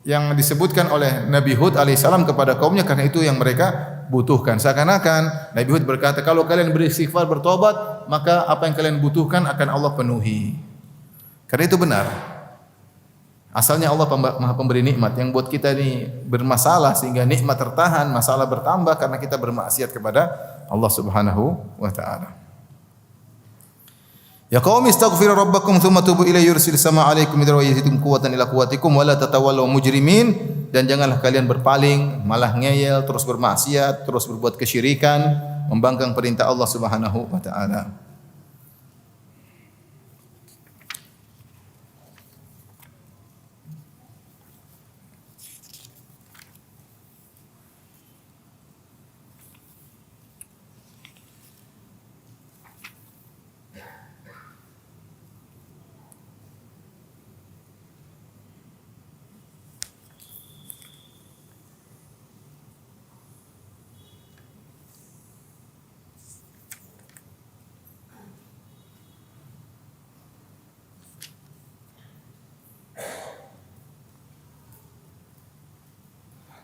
yang disebutkan oleh Nabi Hud alaihissalam kepada kaumnya karena itu yang mereka butuhkan. Seakan-akan Nabi Hud berkata, kalau kalian beristighfar bertobat, maka apa yang kalian butuhkan akan Allah penuhi. Karena itu benar. Asalnya Allah Maha Pemberi nikmat. Yang buat kita ini bermasalah sehingga nikmat tertahan, masalah bertambah karena kita bermaksiat kepada Allah Subhanahu wa taala. Ya qaumi astaghfiru rabbakum tsumma tubu ilaihi yursilis samaa 'alaikum midrara wa yazidkum quwwatan ila quwwatikum wa la tatawallaw mujrimin, dan janganlah kalian berpaling malah ngeyel, terus bermaksiat, terus berbuat kesyirikan, membangkang perintah Allah Subhanahu wa taala.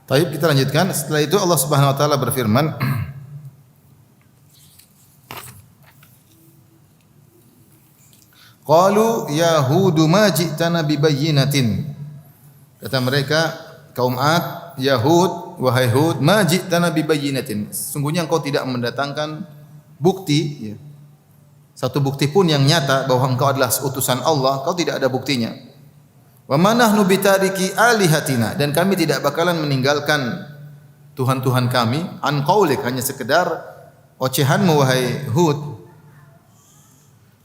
Baik, kita lanjutkan. Setelah itu Allah Subhanahu wa taala berfirman, qalu ya Hud ma ji'tana bi bayyinatin. Kata mereka kaum Ad, ya Hud, wahai Hud, ma ji'tana bi bayyinatin. Sungguhnya engkau tidak mendatangkan bukti, ya. Satu bukti pun yang nyata bahwa engkau adalah utusan Allah, kau tidak ada buktinya. Wa ma nahnu bitariki alihatina, dan kami tidak bakalan meninggalkan Tuhan-Tuhan kami, an qaulik, hanya sekedar ocehanmu wahai Hud.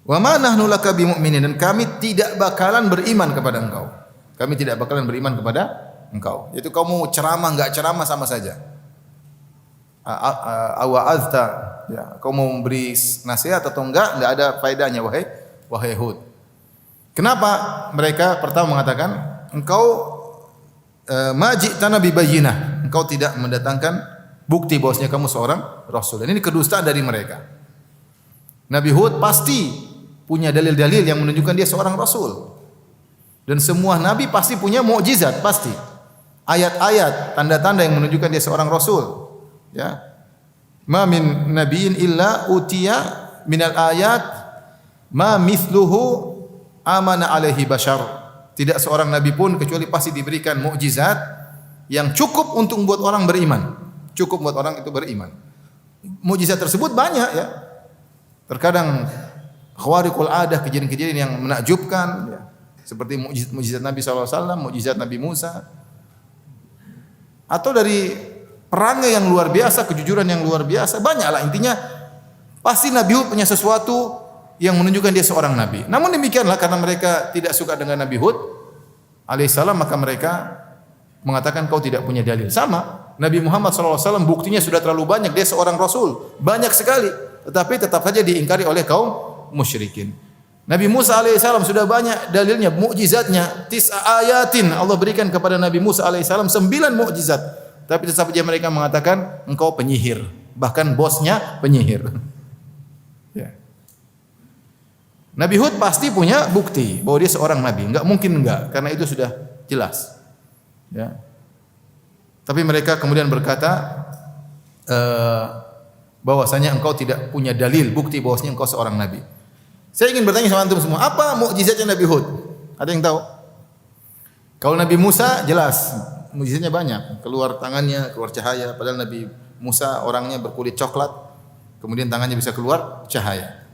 Wa ma nahnu laka bimu'minin, dan kami tidak bakalan beriman kepada engkau. Kami tidak bakalan beriman kepada engkau. Yaitu kamu ceramah enggak ceramah sama saja. Awa'azta, ya, kau mau memberi nasihat atau enggak ada faedahnya wahai Hud. Kenapa mereka pertama mengatakan engkau maji'tana bi bayyinah, engkau tidak mendatangkan bukti bahwasanya kamu seorang rasul. Dan ini kedustaan dari mereka. Nabi Hud pasti punya dalil-dalil yang menunjukkan dia seorang rasul. Dan semua nabi pasti punya mukjizat, pasti. Ayat-ayat, tanda-tanda yang menunjukkan dia seorang rasul. Ya. Ma min nabiyyin illa utiya minal ayat ma mithluhu amana alaihi bashar. Tidak seorang nabi pun kecuali pasti diberikan mukjizat yang cukup untuk membuat orang beriman. Cukup membuat orang itu beriman. Mukjizat tersebut banyak, ya. Terkadang khawariqul adah, kejadian-kejadian yang menakjubkan, ya. Seperti mukjizat Nabi SAW, mukjizat Nabi Musa. atau dari perangai yang luar biasa, kejujuran yang luar biasa, banyaklah intinya pasti Nabi Hud punya sesuatu yang menunjukkan dia seorang nabi. Namun demikianlah karena mereka tidak suka dengan Nabi Hud alaihissalam maka mereka mengatakan kau tidak punya dalil. Sama Nabi Muhammad SAW buktinya sudah terlalu banyak, dia seorang rasul, banyak sekali, tetapi tetap saja diingkari oleh kaum musyrikin. Nabi Musa alaihissalam sudah banyak dalilnya, mukjizatnya, ayatin Allah berikan kepada Nabi Musa alaihissalam 9 mukjizat, tapi tetap saja mereka mengatakan engkau penyihir, bahkan bosnya penyihir. Ya. Nabi Hud pasti punya bukti bahwa dia seorang nabi, enggak mungkin enggak, karena itu sudah jelas. Ya. Tapi mereka kemudian berkata bahwasanya engkau tidak punya dalil, bukti bahwasanya engkau seorang nabi. Saya ingin bertanya sama antum semua, apa mukjizatnya Nabi Hud? Ada yang tahu? Kalau Nabi Musa jelas, mukjizatnya banyak. Keluar tangannya, keluar cahaya. Padahal Nabi Musa orangnya berkulit coklat, kemudian tangannya bisa keluar cahaya.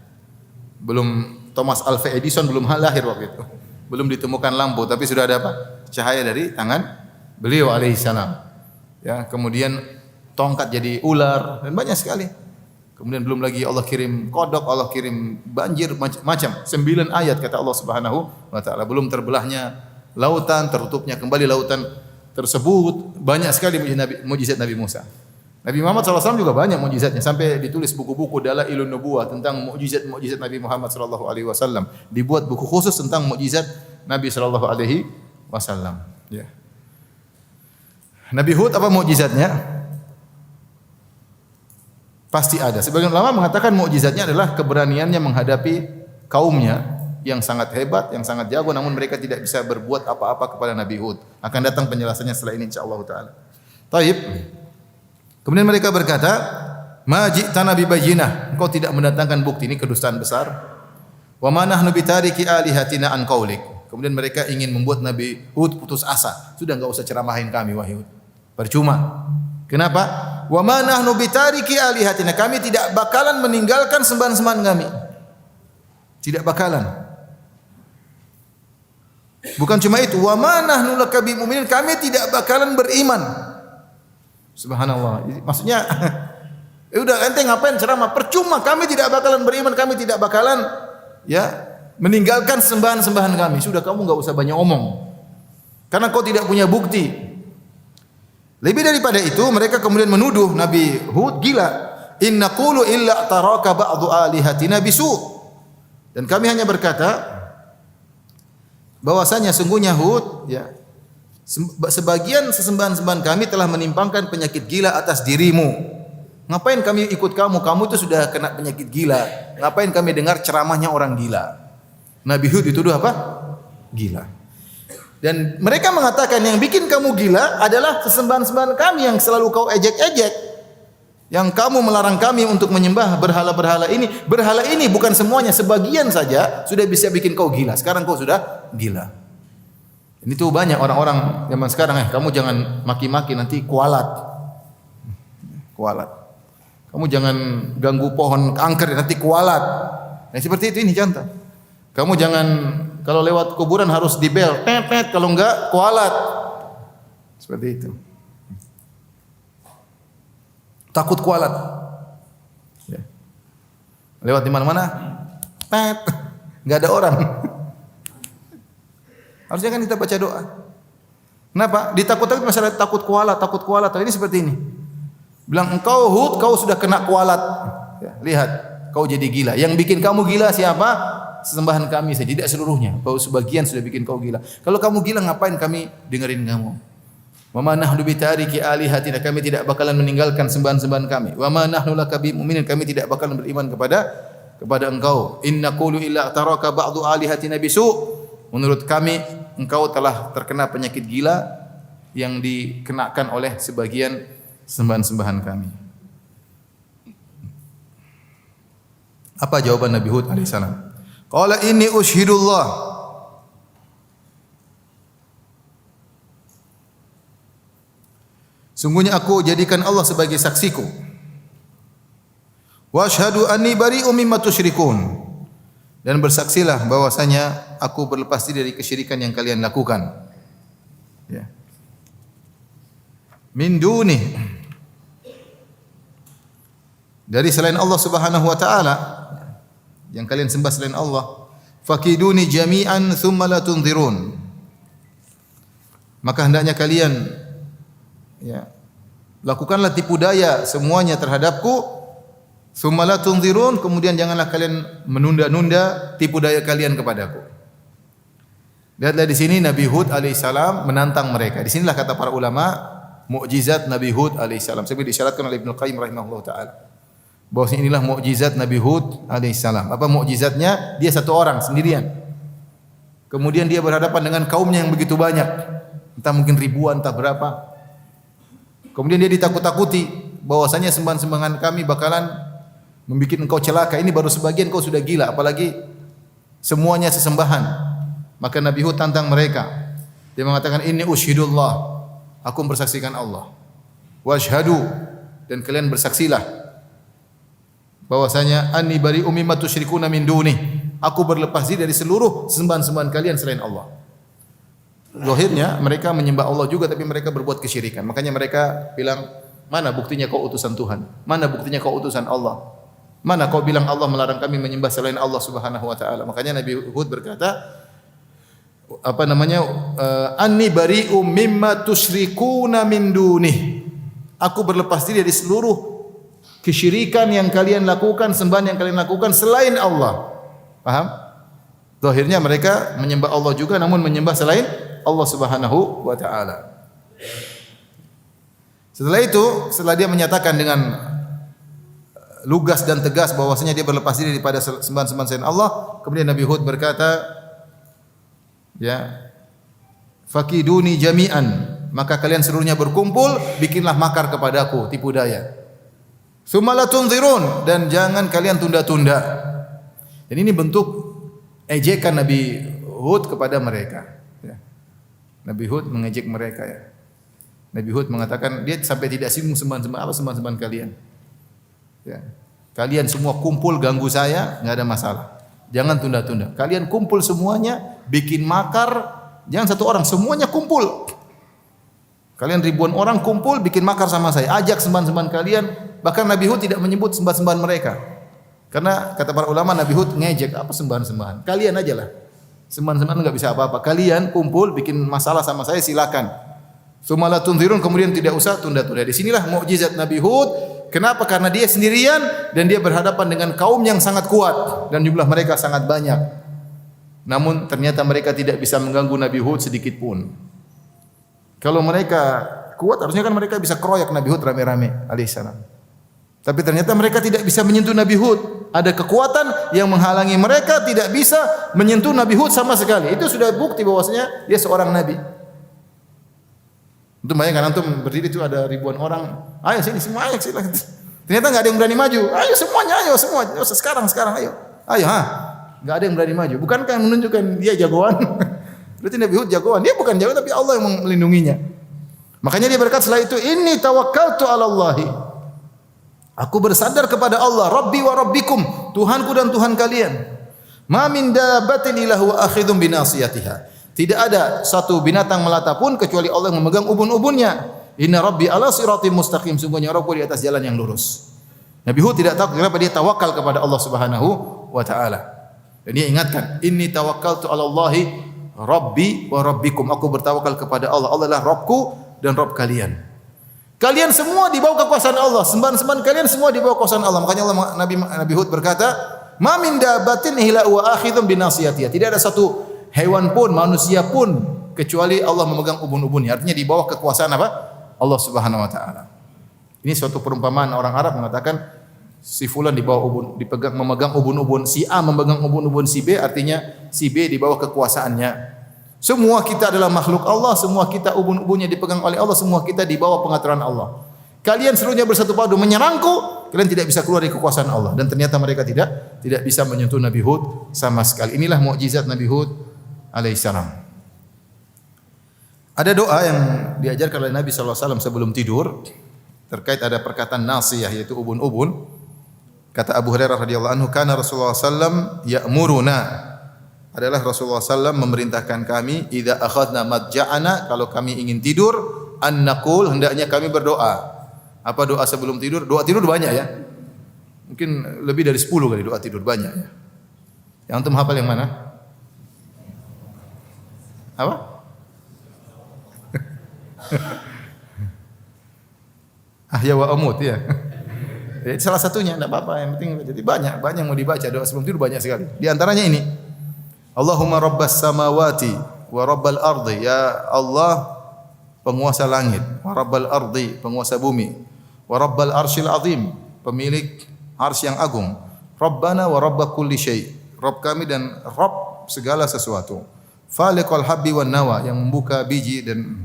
Belum Thomas Alva Edison belum lahir waktu itu. Belum ditemukan lampu, tapi sudah ada apa? Cahaya dari tangan beliau alaihissalam. Ya, kemudian tongkat jadi ular dan banyak sekali. Kemudian belum lagi Allah kirim kodok, Allah kirim banjir macam 9 ayat kata Allah Subhanahu wa taala. Belum terbelahnya lautan, tertutupnya kembali lautan tersebut. Banyak sekali mukjizat Nabi Musa. Nabi Muhammad SAW juga banyak mukjizatnya sampai ditulis buku-buku Dalailun Nubuwah tentang mukjizat-mukjizat Nabi Muhammad SAW. Dibuat buku khusus tentang mukjizat Nabi SAW. Ya. Nabi Hud apa mukjizatnya? Pasti ada. Sebagian ulama mengatakan mukjizatnya adalah keberaniannya menghadapi kaumnya yang sangat hebat, yang sangat jago, namun mereka tidak bisa berbuat apa-apa kepada Nabi Hud. Akan datang penjelasannya setelah ini insyaallah taala. Taib. Kemudian mereka berkata, "Ma ji'tana bi bayyinah." Engkau tidak mendatangkan bukti, ini kedustaan besar. "Wa ma nahnu bitariki alihatina an qaulik." Kemudian mereka ingin membuat Nabi Hud putus asa. Sudah enggak usah ceramahin kami wahai Hud. Percuma. Kenapa? Wa ma nahnu bitariki alihatina. Kami tidak bakalan meninggalkan sembahan-sembahan kami. Tidak bakalan. Bukan cuma itu, wa ma nahnu laka bimumin. Kami tidak bakalan beriman. Subhanallah. Maksudnya udah ente ngapain ceramah? Percuma, kami tidak bakalan beriman, kami tidak bakalan meninggalkan sembahan-sembahan kami. Sudah kamu enggak usah banyak omong. Karena kau tidak punya bukti. Lebih daripada itu, mereka kemudian menuduh Nabi Hud gila. Inna qulu illa taraka ba'du alihatina bisu. Dan kami hanya berkata bahwasanya sungguhnya Hud sebagian sesembahan-sembahan kami telah menimpakan penyakit gila atas dirimu. Ngapain kami ikut kamu? Kamu itu sudah kena penyakit gila. Ngapain kami dengar ceramahnya orang gila? Nabi Hud dituduh apa? Gila. Dan mereka mengatakan yang bikin kamu gila adalah sesembahan-sembahan kami yang selalu kau ejek-ejek. Yang kamu melarang kami untuk menyembah berhala-berhala ini. Berhala ini bukan semuanya, sebagian saja sudah bisa bikin kau gila. Sekarang kau sudah gila. Ini tuh banyak orang-orang zaman sekarang, kamu jangan maki-maki nanti kualat. Kualat. Kamu jangan ganggu pohon angker nanti kualat. Nah, seperti itu ini contoh. Kamu jangan kalau lewat kuburan harus dibel, tet, kalau enggak kualat. Seperti itu. Takut kualat. Ya. Lewat di mana-mana, tet, enggak ada orang. Harusnya kan kita baca doa. Kenapa? Ditakut-takut masalah takut kualat. Ini seperti ini. Bilang engkau Hud, kau sudah kena kualat. Ya, lihat, kau jadi gila. Yang bikin kamu gila siapa? Sesembahan kami saja, tidak seluruhnya. Kalau sebagian sudah bikin kau gila. Kalau kamu gila ngapain kami dengerin kamu? Wa ma nahnu bitariki alihatina. Kami tidak bakalan meninggalkan sembahan-sembahan kami. Wa ma nahnu laka bimumin. Kami tidak bakalan beriman kepada engkau. Inna qulu illa taraka ba'du alihatina bisu. Menurut kami engkau telah terkena penyakit gila yang dikenakan oleh sebagian sembahan-sembahan kami. Apa jawaban Nabi Hud alaihissalam? Qala inni ushhidullah. Sungguhnya aku jadikan Allah sebagai saksiku. Wa asyhadu anni bari'um mimma tusyrikun. Dan bersaksilah bahwasanya aku berlepas diri dari kesyirikan yang kalian lakukan. Ya. min dunih, dari selain Allah Subhanahu wa taala, yang kalian sembah selain Allah. Fakiduni jami'an thumma la tunzirun. Maka hendaknya kalian ya, lakukanlah tipu daya semuanya terhadapku. Thumma la tunzirun, kemudian janganlah kalian menunda-nunda tipu daya kalian kepadaku. Lihatlah di sini Nabi Hud alaihissalam menantang mereka. Di sinilah kata para ulama mukjizat Nabi Hud alaihissalam. Seperti disyaratkan oleh Ibnu Qayyim rahimahullah taala. Bahwasanya inilah mukjizat Nabi Hud alaihissalam. Apa mukjizatnya? Dia satu orang sendirian. Kemudian dia berhadapan dengan kaumnya yang begitu banyak. Entah mungkin ribuan, entah berapa. Kemudian dia ditakut-takuti bahwasanya sembahan-sembahan kami bakalan membuat engkau celaka. Ini baru sebagian, kau sudah gila, apalagi semuanya sesembahan. Maka Nabi Hud tantang mereka. Dia mengatakan, "Inni usyhidullah." Aku bersaksikan Allah. "Washhadu," dan kalian bersaksilah bahwasanya anni bari'um mimma tusyrikuna min dunih. Aku berlepas diri dari seluruh sembahan-sembahan kalian selain Allah. Zahirnya mereka menyembah Allah juga, tapi mereka berbuat kesyirikan. Makanya mereka bilang, "Mana buktinya kau utusan Tuhan? Mana buktinya kau utusan Allah? Mana kau bilang Allah melarang kami menyembah selain Allah Subhanahu wa taala?" Makanya Nabi Hud berkata, "Anni bari'um mimma tusyrikuna min dunih." Aku berlepas diri dari seluruh kesyirikan yang kalian lakukan, sembahan yang kalian lakukan selain Allah. Paham? Zahirnya mereka menyembah Allah juga, namun menyembah selain Allah Subhanahu wa taala. Setelah itu, setelah dia menyatakan dengan lugas dan tegas bahwasanya dia berlepas diri daripada sembahan-sembahan selain Allah, kemudian Nabi Hud berkata, ya, "Fakiduni jami'an," maka kalian seluruhnya berkumpul, bikinlah makar kepadaku, tipu daya. "Tsumma la tunzirun," dan jangan kalian tunda-tunda. Dan ini bentuk ejekan Nabi Hud kepada mereka. Ya. Nabi Hud mengejek mereka ya. Nabi Hud mengatakan dia sampai tidak singgung sembahan-sembahan kalian. Ya. Kalian semua kumpul ganggu saya, enggak ada masalah. Jangan tunda-tunda. Kalian kumpul semuanya, bikin makar, jangan satu orang, semuanya kumpul. Kalian ribuan orang kumpul bikin makar sama saya. Ajak sembahan-sembahan kalian. Bahkan Nabi Hud tidak menyebut sembahan-sembahan mereka. Karena kata para ulama Nabi Hud ngejek, apa sembahan-sembahan? Kalian aja lah. Sembahan-sembahan enggak bisa apa-apa. Kalian kumpul bikin masalah sama saya, silakan. Tsumma la tunzirun, kemudian tidak usah tunda-tunda. Di sinilah mukjizat Nabi Hud. Kenapa? Karena dia sendirian dan dia berhadapan dengan kaum yang sangat kuat dan jumlah mereka sangat banyak. Namun ternyata mereka tidak bisa mengganggu Nabi Hud sedikit pun. Kalau mereka kuat harusnya kan mereka bisa keroyak Nabi Hud rame-rame alaihissalam. Tapi ternyata mereka tidak bisa menyentuh Nabi Hud. Ada kekuatan yang menghalangi mereka tidak bisa menyentuh Nabi Hud sama sekali. Itu sudah bukti bahwasanya dia seorang nabi. Untuk bayangkan antum berdiri itu ada ribuan orang, ayo sini semua, ayo silakan. Ternyata enggak ada yang berani maju. Ayo semuanya, ayo semua. Sekarang ayo. Ayo Enggak ada yang berani maju. Bukankah menunjukkan dia jagoan? Berarti Nabi Hud jagoan. Dia bukan jagoan tapi Allah yang melindunginya. Makanya dia berkata setelah itu, "Inni tawakkaltu 'ala Allahi." Aku bersandar kepada Allah, Rabbi wa Rabbikum, Tuhanku dan Tuhan kalian. Ma min dabbatin illa huwa akhidhun bi nasiyatiha. Tidak ada satu binatang melata pun kecuali Allah yang memegang ubun-ubunnya. Inna Rabbi ala siratim mustaqim. Sungguhnya Rabbku di atas jalan yang lurus. Nabi Hud tidak tahu kenapa dia tawakal kepada Allah Subhanahu wa taala. Dan dia ingatkan, "Inni tawakkaltu 'ala Allahi Rabbi wa Rabbikum." Aku bertawakal kepada Allah. Allah adalah Rabbku dan Rabb kalian. Kalian semua di bawah kekuasaan Allah. Sembahan-sembahan kalian semua di bawah kekuasaan Allah. Makanya Nabi Hud berkata, "Ma min dabbatin illa huwa akhidhun bi nasiyatiha." Tidak ada satu hewan pun, manusia pun kecuali Allah memegang ubun-ubunnya. Artinya di bawah kekuasaan apa? Allah Subhanahu wa taala. Ini suatu perumpamaan orang Arab mengatakan si fulan di bawah memegang ubun-ubun, si A memegang ubun-ubun si B, artinya si B di bawah kekuasaannya. Semua kita adalah makhluk Allah, semua kita ubun-ubunnya dipegang oleh Allah, semua kita di bawah pengaturan Allah. Kalian seluruhnya bersatu padu menyerangku, kalian tidak bisa keluar dari kekuasaan Allah. Dan ternyata mereka tidak bisa menyentuh Nabi Hud sama sekali. Inilah mukjizat Nabi Hud alaihissalam. Ada doa yang diajarkan oleh Nabi SAW sebelum tidur terkait ada perkataan nasiyah yaitu ubun-ubun. Kata Abu Hurairah radhiyallahu anhu, "Kana Rasulullah SAW ya'muruna." Adalah Rasulullah SAW memerintahkan kami, "Idza akhadna madja'ana," kalau kami ingin tidur, an naqul, hendaknya kami berdoa. Apa doa sebelum tidur? Doa tidur banyak ya. Mungkin lebih dari 10 kali doa tidur, banyak ya. Yang antum hafal yang mana? Apa? Ahya wa amut ya. Jadi salah satunya enggak apa-apa, yang penting jadi banyak yang mau dibaca doa sebelum tidur banyak sekali. Di antaranya ini. Allahumma rabbas samawati wa rabbal ardi, ya Allah penguasa langit, wa rabbal ardi, penguasa bumi, wa rabbal arsyil azim, pemilik arsy yang agung. Rabbana wa rabb kulli syai, Rabb kami dan Rabb segala sesuatu. Faliqal habbi wan nawa, yang membuka biji dan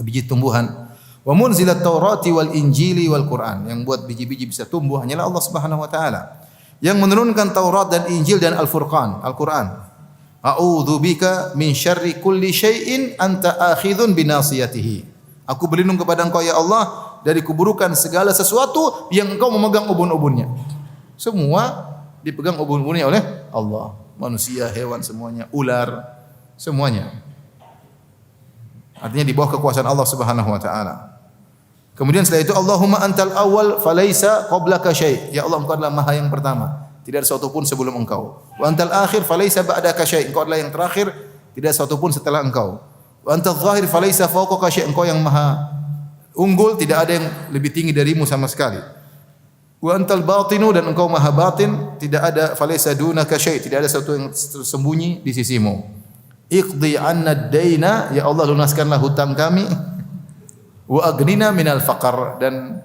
biji tumbuhan. Wa munzilat Taurati wal Injili wal Quran, yang buat biji-biji bisa tumbuh hanyalah Allah Subhanahu wa taala. Yang menurunkan Taurat dan Injil dan Al-Furqan, Al-Quran. A'udzubika min syarri kulli syai'in anta akhidhun binasiyatihi. Aku berlindung kepada Engkau ya Allah dari keburukan segala sesuatu yang Engkau memegang ubun-ubunnya. Semua dipegang ubun-ubunnya oleh Allah. Manusia, hewan semuanya, ular, semuanya. Artinya di bawah kekuasaan Allah Subhanahu wa taala. Kemudian setelah itu Allahumma antal awwal falaisa qablaka syai'. Ya Allah, Engkau adalah Maha yang pertama, tidak ada sesuatu pun sebelum Engkau. Wa antal akhir falaisa ba'daka syai'. Engkau adalah yang terakhir, tidak ada sesuatu pun setelah Engkau. Wa antal zahir falaisa fawqaka syai'. Engkau yang Maha unggul, tidak ada yang lebih tinggi darimu sama sekali. Wa antal batinu, dan Engkau Maha batin, tidak ada falaisa dunaka syai'. Tidak ada sesuatu yang tersembunyi di sisimu. Iqdi 'anna ad-daina, ya Allah lunaskanlah hutang kami. Wa aghnina minal faqar, dan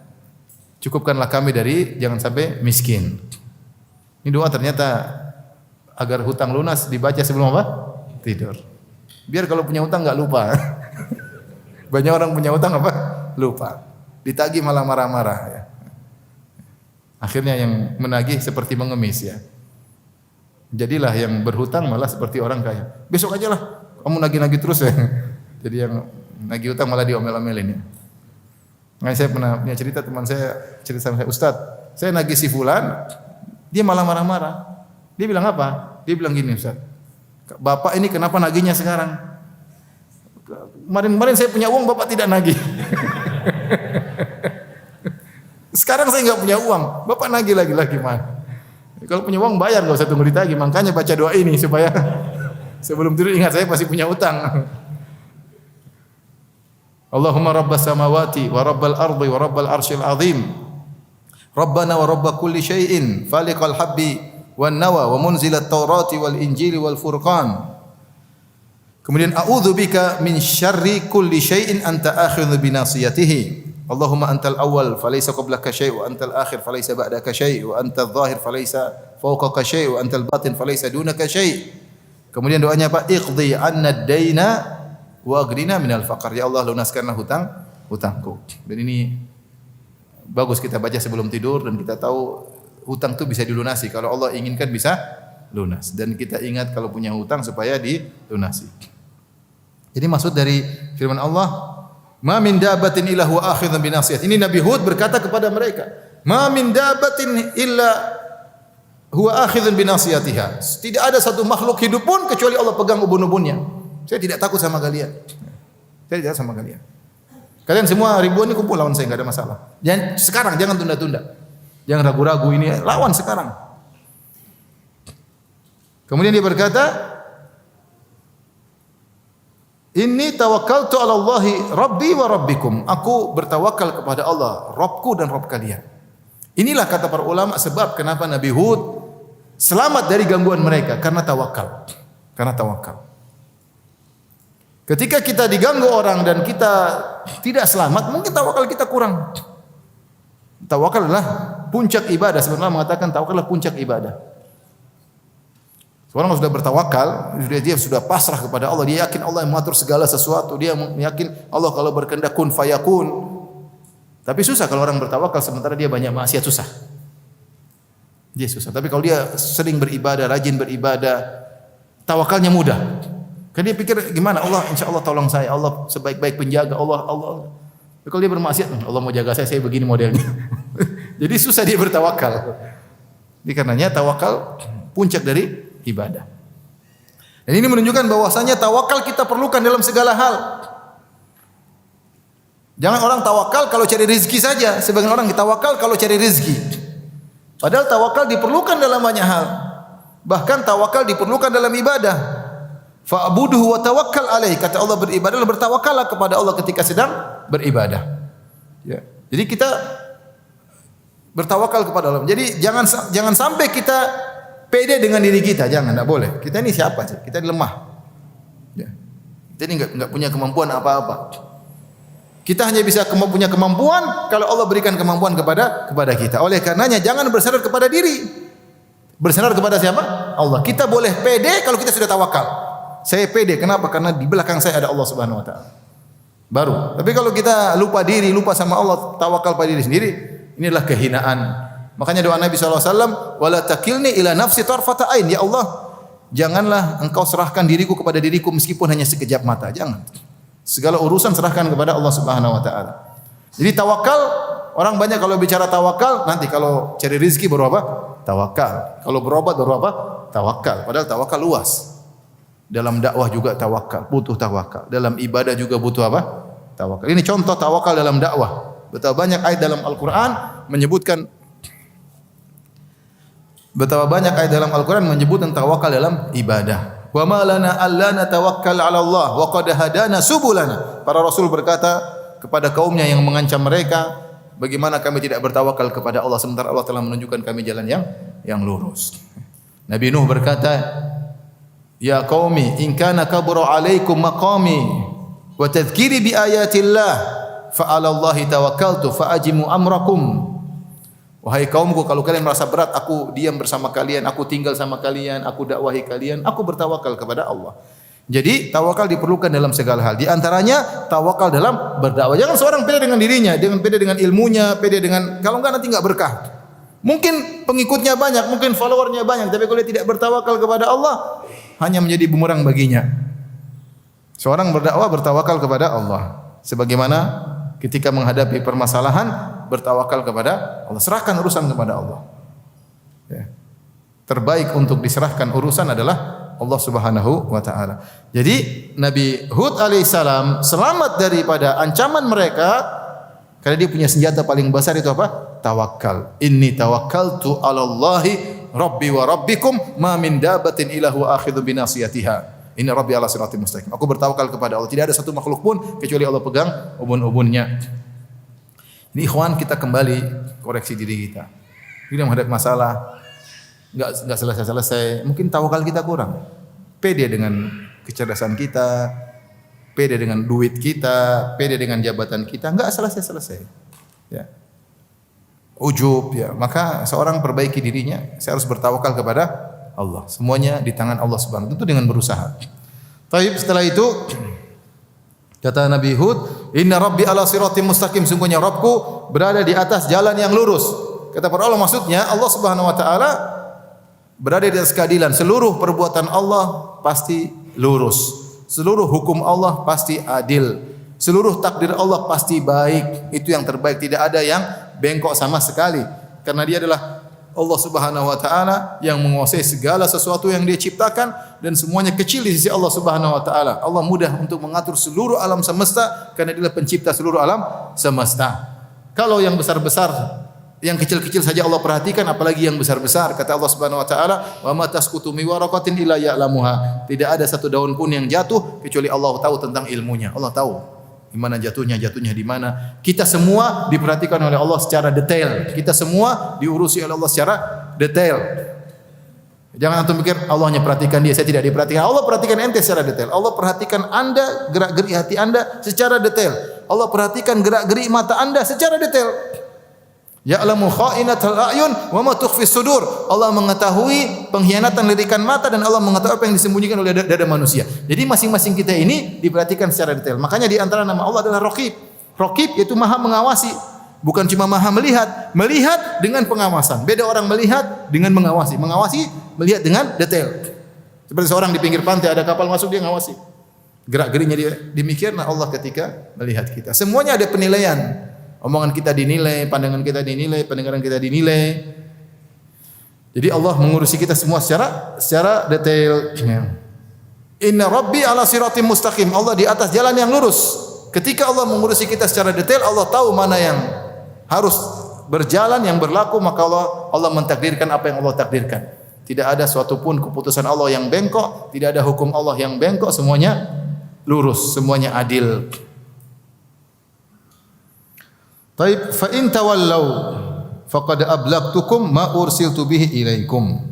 cukupkanlah kami dari jangan sampai miskin. Ini doa ternyata agar hutang lunas dibaca sebelum apa? Tidur. Biar kalau punya hutang enggak lupa. Banyak orang punya hutang apa? Lupa. Ditagih malah marah-marah ya. Akhirnya yang menagih seperti mengemis ya. Jadilah yang berhutang malah seperti orang kaya. Besok aja lah kamu nagih-nagih terus ya. Jadi yang nagih hutang malah diomel-omelin ya. Nah, saya pernah punya cerita, teman saya cerita sama saya, Ustaz, saya nagih si fulan, dia malah marah-marah. Dia bilang apa? Dia bilang gini, Ustaz, Bapak ini kenapa nagihnya sekarang? Kemarin-kemarin saya punya uang, Bapak tidak nagih. Sekarang saya enggak punya uang, Bapak nagih lagi mana? Kalau punya uang bayar, enggak usah tunggu ditagih. Makanya baca doa ini supaya sebelum tidur ingat saya pasti punya utang. Allahumma rabbas samawati wa rabbal ardi wa rabbal arsyil azim. Rabbana wa rabb kulli syai'in faliqal habbi wan nawa wa munzilat Taurati wal Injili wal Furqan. Kemudian a'udzubika min syarri kulli syai'in anta akhidhu binasiyatihi. Allahumma antal awwal falaysa qablaka syai' wa antal akhir falaysa ba'daka syai' wa antal zahir falaysa fawqaka syai' wa antal batin falaysa dunaka syai'. Kemudian doanya apa? Iqdi 'anna ad-daina wa aghnina minal faqr. Ya Allah, lunaskanlah hutangku. Dan ini bagus kita baca sebelum tidur, dan kita tahu hutang itu bisa dilunasi. Kalau Allah inginkan bisa lunas. Dan kita ingat kalau punya hutang supaya dilunasi. Jadi maksud dari firman Allah, ma min dabatin illa huwa akhidhun binasiyatiha. Ini Nabi Hud berkata kepada mereka, ma min dabatin illa huwa akhidhun binasiyatiha. Tidak ada satu makhluk hidup pun kecuali Allah pegang ubun-ubunnya. Saya tidak takut sama kalian. Saya tidak sama kalian. Kalian semua ribuan ini kumpul lawan saya, enggak ada masalah. Jangan sekarang, jangan tunda-tunda. Jangan ragu-ragu ini, lawan sekarang. Kemudian dia berkata, inni tawakkaltu 'ala Allahi rabbi wa rabbikum. Aku bertawakal kepada Allah, Rabbku dan Rabb kalian. Inilah kata para ulama sebab kenapa Nabi Hud selamat dari gangguan mereka, karena tawakal. Karena tawakal. Ketika kita diganggu orang dan kita tidak selamat, mungkin tawakal kita kurang. Tawakal adalah puncak ibadah. Sebenarnya mengatakan tawakal adalah puncak ibadah. Seorang sudah bertawakal, dia sudah pasrah kepada Allah, dia yakin Allah yang mengatur segala sesuatu, dia yakin Allah kalau berkehendak kun fayakun. Tapi susah kalau orang bertawakal sementara dia banyak maksiat, susah. Dia susah. Tapi kalau dia sering beribadah, rajin beribadah, tawakalnya mudah. Kan dia pikir gimana Allah, insya Allah tolong saya, Allah sebaik-baik penjaga, Allah. Tapi kalau dia bermaksiat, Allah mau jaga saya begini modelnya. Jadi susah dia bertawakal. Jadi karenanya tawakal puncak dari ibadah. Dan ini menunjukkan bahwasanya tawakal kita perlukan dalam segala hal. Jangan orang tawakal kalau cari rezeki saja. Sebagian orang tawakal kalau cari rezeki. Padahal tawakal diperlukan dalam banyak hal. Bahkan tawakal diperlukan dalam ibadah. Fa'buduhu wa tawakkal alaih. Kata Allah, beribadahlah, bertawakallah kepada Allah ketika sedang beribadah. Ya. Jadi kita bertawakal kepada Allah. Jadi jangan sampai kita pede dengan diri kita. Jangan, enggak boleh. Kita ini siapa sih? Kita lemah. Ya. Kita ini enggak punya kemampuan apa-apa. Kita hanya bisa punya kemampuan kalau Allah berikan kemampuan kepada kita. Oleh karenanya jangan bersandar kepada diri. Bersandar kepada siapa? Allah. Kita boleh pede kalau kita sudah tawakal. Saya pede, kenapa? Karena di belakang saya ada Allah Subhanahu wa taala. Baru. Tapi kalau kita lupa diri, lupa sama Allah, tawakal pada diri sendiri, ini adalah kehinaan. Makanya doa Nabi SAW, wala takilni ila nafsi tarfata ain. Ya Allah, janganlah engkau serahkan diriku kepada diriku meskipun hanya sekejap mata. Jangan. Segala urusan serahkan kepada Allah Subhanahu wa taala. Jadi tawakal, orang banyak kalau bicara tawakal, nanti kalau cari rezeki baru apa? Tawakal. Kalau berobat baru apa? Tawakal. Padahal tawakal luas. Dalam dakwah juga tawakal, butuh tawakal. Dalam ibadah juga butuh apa? Tawakal. Ini contoh tawakal dalam dakwah. Betapa banyak ayat dalam Al-Qur'an menyebutkan tawakal dalam ibadah. Wa ma lana alla natawakkal 'ala Allah wa qad hadana subulana. Para rasul berkata kepada kaumnya yang mengancam mereka, bagaimana kami tidak bertawakal kepada Allah sementara Allah telah menunjukkan kami jalan yang lurus. Nabi Nuh berkata, ya qaumi in kana kabura 'alaikum maqami wa tadhkiri bi ayatillah fa 'ala Allahi tawakkaltu fa ajimu amrakum. Wahai kaumku, kalau kalian merasa berat, aku diam bersama kalian, aku tinggal sama kalian, aku dakwahi kalian, aku bertawakal kepada Allah. Jadi tawakal diperlukan dalam segala hal. Di antaranya tawakal dalam berdakwah. Jangan seorang pede dengan dirinya, pede dengan ilmunya, pede dengan, kalau enggak nanti enggak berkah. Mungkin pengikutnya banyak, mungkin followernya banyak, tapi kalau dia tidak bertawakal kepada Allah, hanya menjadi bumerang baginya. Seorang berdakwah bertawakal kepada Allah. Sebagaimana ketika menghadapi permasalahan, bertawakal kepada Allah. Serahkan urusan kepada Allah. Ya. Terbaik untuk diserahkan urusan adalah Allah Subhanahu wa taala. Jadi Nabi Hud alaihissalam selamat daripada ancaman mereka karena dia punya senjata paling besar itu apa? Tawakal. Inni tawakkaltu 'ala Allahi rabbi wa rabbikum ma min dabatin illa huwa akhidhu bi nasiyatiha. Inna rabbi ala siratim mustaqim. Aku bertawakal kepada Allah. Tidak ada satu makhluk pun kecuali Allah pegang ubun-ubunnya. Ini ikhwan, kita kembali koreksi diri kita. Kita menghadapi masalah enggak selesai-selesai, mungkin tawakal kita kurang. Pede dengan kecerdasan kita, pede dengan duit kita, pede dengan jabatan kita, enggak selesai-selesai. Ya. Ujub, ya. Maka seorang perbaiki dirinya, saya harus bertawakal kepada Allah. Semuanya di tangan Allah Subhanahu wa taala, tentu dengan berusaha. Taib, setelah itu kata Nabi Hud, "Inna rabbi ala siratim mustaqim." Sungguhnya Rabbku berada di atas jalan yang lurus. Kata para ulama, maksudnya Allah Subhanahu wa taala berada di atas keadilan. Seluruh perbuatan Allah pasti lurus. Seluruh hukum Allah pasti adil. Seluruh takdir Allah pasti baik. Itu yang terbaik, tidak ada yang bengkok sama sekali. Karena dia adalah Allah Subhanahu wa taala yang menguasai segala sesuatu yang Dia ciptakan dan semuanya kecil di sisi Allah Subhanahu wa taala. Allah mudah untuk mengatur seluruh alam semesta karena Dialah pencipta seluruh alam semesta. Kalau yang besar-besar, yang kecil-kecil saja Allah perhatikan, apalagi yang besar-besar. Kata Allah Subhanahu wa taala, "Wa ma tasqutu min waraqatin illa ya'lamuha." Tidak ada satu daun pun yang jatuh kecuali Allah tahu tentang ilmunya. Allah tahu di mana jatuhnya di mana. Kita semua diperhatikan oleh Allah secara detail. Kita semua diurusi oleh Allah secara detail. Jangan antum pikir Allah hanya perhatikan dia, saya tidak diperhatikan. Allah perhatikan ente secara detail. Allah perhatikan Anda, gerak-gerik hati Anda secara detail. Allah perhatikan gerak-gerik mata Anda secara detail. Ya'lamu kha'inatal a'yun wa ma tukhfis sudur. Allah mengetahui pengkhianatan lirikan mata dan Allah mengetahui apa yang disembunyikan oleh dada manusia. Jadi masing-masing kita ini diperhatikan secara detail. Makanya di antara nama Allah adalah Raqib. Raqib yaitu Maha mengawasi, bukan cuma Maha melihat. Melihat dengan pengawasan. Beda orang melihat dengan mengawasi. Mengawasi melihat dengan detail. Seperti seorang di pinggir pantai ada kapal masuk dia ngawasi. Gerak-geriknya dia demikian Allah ketika melihat kita. Semuanya ada penilaian. Omongan kita dinilai, pandangan kita dinilai, pendengaran kita dinilai. Jadi Allah mengurusi kita semua secara detail. Inna rabbi ala siratim mustaqim. Allah di atas jalan yang lurus. Ketika Allah mengurusi kita secara detail, Allah tahu mana yang harus berjalan, yang berlaku, maka Allah mentakdirkan apa yang Allah takdirkan. Tidak ada suatu pun keputusan Allah yang bengkok, tidak ada hukum Allah yang bengkok, semuanya lurus, semuanya adil. Taib fa in tawallaw faqad ablagtukum ma ursiltu bihi ilaikum.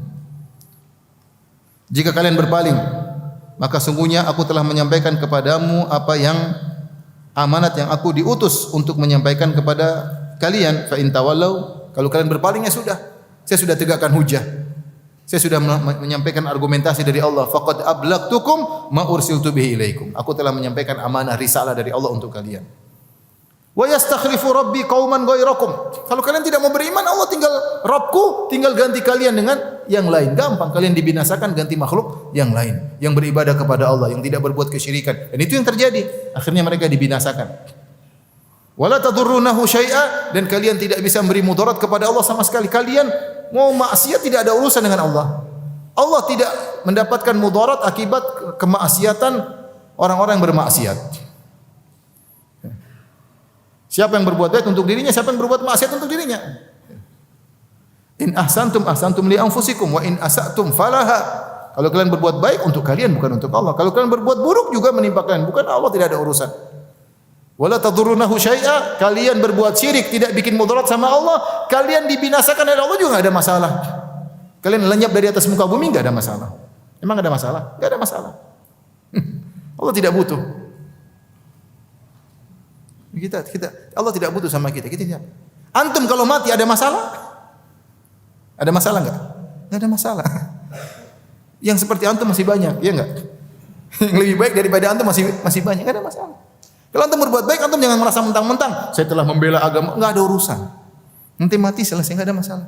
Jika kalian berpaling, maka sungguhnya aku telah menyampaikan kepadamu apa yang amanat yang aku diutus untuk menyampaikan kepada kalian. Fa in tawallaw, kalau kalian berpaling ya sudah, saya sudah tegakkan hujah. Saya sudah menyampaikan argumentasi dari Allah. Faqad ablagtukum ma ursiltu bihi ilaikum. Aku telah menyampaikan amanah risalah dari Allah untuk kalian. Wa yastakhlifu rabbi qauman ghairakum. Kalau kalian tidak mau beriman, Allah tinggal Rabbku tinggal ganti kalian dengan yang lain. Gampang, kalian dibinasakan, ganti makhluk yang lain yang beribadah kepada Allah, yang tidak berbuat kesyirikan. Dan itu yang terjadi. Akhirnya mereka dibinasakan. Wala tadurrunahu syai'a, dan kalian tidak bisa memberi mudarat kepada Allah sama sekali. Kalian mau maksiat tidak ada urusan dengan Allah. Allah tidak mendapatkan mudarat akibat kemaksiatan orang-orang yang bermaksiat. Siapa yang berbuat baik untuk dirinya, siapa yang berbuat maksiat untuk dirinya. In ahsantum ahsantum li anfusikum wa in asatum falaha. Kalau kalian berbuat baik untuk kalian, bukan untuk Allah. Kalau kalian berbuat buruk juga menimpa kalian, bukan Allah, tidak ada urusan. Wala tadurrunahu syai'a, kalian berbuat syirik tidak bikin mudarat sama Allah, kalian dibinasakan oleh Allah juga enggak ada masalah. Kalian lenyap dari atas muka bumi enggak ada masalah. Emang ada masalah? Enggak ada masalah. Allah tidak butuh. Allah tidak butuh sama kita. Kita tidak. Antum kalau mati ada masalah? Ada masalah enggak? Enggak ada masalah. Yang seperti antum masih banyak, ya enggak? Yang lebih baik daripada antum masih banyak, enggak ada masalah. Kalau antum berbuat baik, antum jangan merasa mentang-mentang saya telah membela agama, enggak ada urusan. Nanti mati selesai, enggak ada masalah.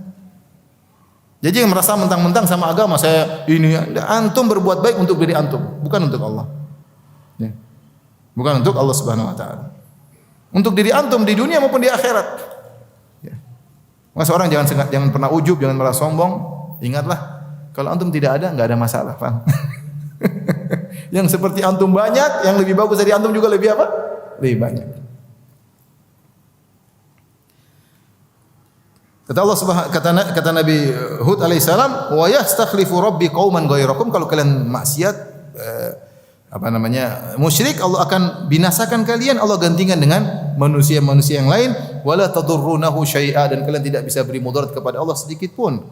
Jadi yang merasa mentang-mentang sama agama saya ini, antum berbuat baik untuk diri antum, bukan untuk Allah. Ya. Bukan untuk Allah Subhanahu wa taala. Untuk diri antum di dunia maupun di akhirat. Ya. Masa orang jangan pernah ujub, jangan merasa sombong. Ingatlah, kalau antum tidak ada, enggak ada masalah, paham? Yang seperti antum banyak, yang lebih bagus dari antum juga lebih apa? Lebih banyak. Kata Allah kata Nabi Hud alaihissalam, wa yastakhlifu rabbi qauman ghairakum. Kalau kalian maksiat, musyrik, Allah akan binasakan kalian, Allah gantikan dengan manusia-manusia yang lain. Wala tadurrunahu syai'a, dan kalian tidak bisa beri mudarat kepada Allah sedikit pun.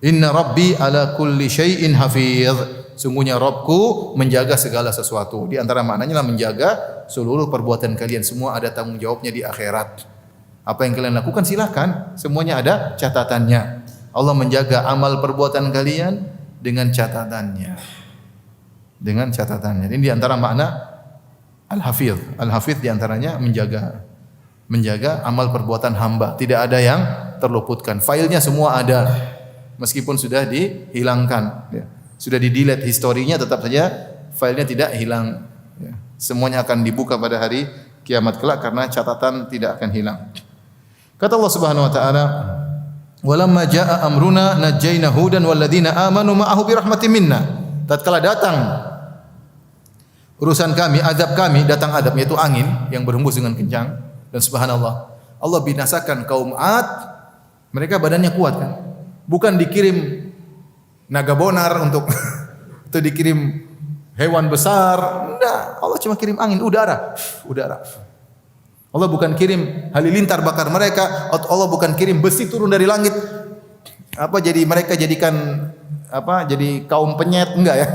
Inna rabbi ala kulli syai'in hafiz. Sungguhnya Rabbku menjaga segala sesuatu. Di antara maknanya adalah menjaga seluruh perbuatan kalian. Semua ada tanggung jawabnya di akhirat. Apa yang kalian lakukan silakan, semuanya ada catatannya. Allah menjaga amal perbuatan kalian dengan catatannya. Dengan catatannya. Ini di antara makna al-hafiz. Al-hafiz di antaranya menjaga amal perbuatan hamba. Tidak ada yang terluputkan. Filenya semua ada. Meskipun sudah dihilangkan, ya. Sudah di-delete historinya, tetap saja filenya tidak hilang. Ya. Semuanya akan dibuka pada hari kiamat kelak karena catatan tidak akan hilang. Kata Allah Subhanahu wa taala, "Walamma jaa amruna najjayna hudan walladzina amanu ma'ahu bi rahmatin minna." Tatkala datang urusan kami, azab kami, datang azab yaitu angin yang berhembus dengan kencang, dan subhanallah, Allah binasakan kaum 'Ad. Mereka badannya kuat kan? Bukan dikirim naga bonar untuk atau dikirim hewan besar. Enggak, Allah cuma kirim angin, udara. Allah bukan kirim halilintar bakar mereka, Allah bukan kirim besi turun dari langit. Jadi mereka jadikan jadi kaum penyet, enggak ya?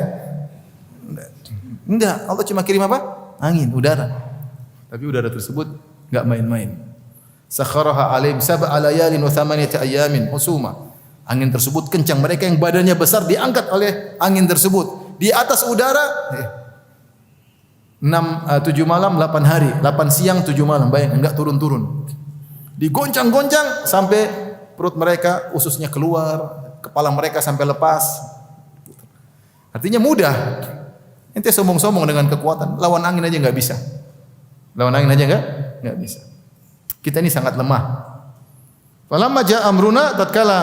Enggak, Allah cuma kirim apa? Angin, udara. Tapi udara tersebut enggak main-main. Sakharaha alaihim sab'a layalin wa thamaniyata ayamin husuma. Angin tersebut kencang, mereka yang badannya besar diangkat oleh angin tersebut. Di atas udara 7 malam 8 hari, 8 siang 7 malam, bayangkan enggak turun-turun. Digoncang-goncang sampai perut mereka, ususnya keluar, kepala mereka sampai lepas. Artinya mudah. Ente sombong-sombong dengan kekuatan, lawan angin aja enggak bisa. Lawan angin aja enggak bisa. Kita ini sangat lemah. Falamma jaa amruna, tatkala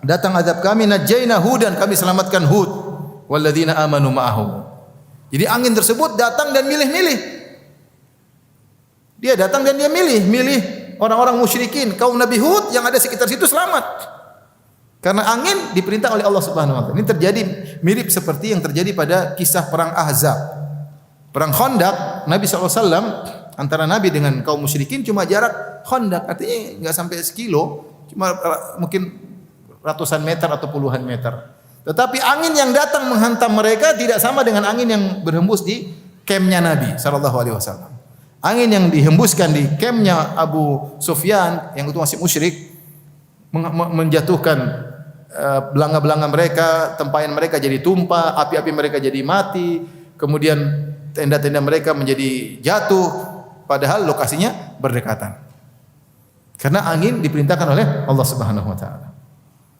datang azab kami, najjayna hudan, kami selamatkan Hud walladzina amanu ma'ahu. Jadi angin tersebut datang dan milih-milih. Dia datang dan dia milih orang-orang musyrikin, kaum Nabi Hud yang ada sekitar situ selamat. Karena angin diperintah oleh Allah Subhanahu wa taala. Ini terjadi mirip seperti yang terjadi pada kisah perang Ahzab. Perang Khandaq, Nabi SAW antara Nabi dengan kaum musyrikin cuma jarak Khandaq, artinya enggak sampai sekilo, cuma mungkin ratusan meter atau puluhan meter. Tetapi angin yang datang menghantam mereka tidak sama dengan angin yang berhembus di kampnya Nabi sallallahu alaihi wasallam. Angin yang dihembuskan di kampnya Abu Sufyan yang itu masih musyrik menjatuhkan belanga-belanga mereka, tempayan mereka jadi tumpah, api-api mereka jadi mati, kemudian tenda-tenda mereka menjadi jatuh padahal lokasinya berdekatan. Karena angin diperintahkan oleh Allah Subhanahu wa taala.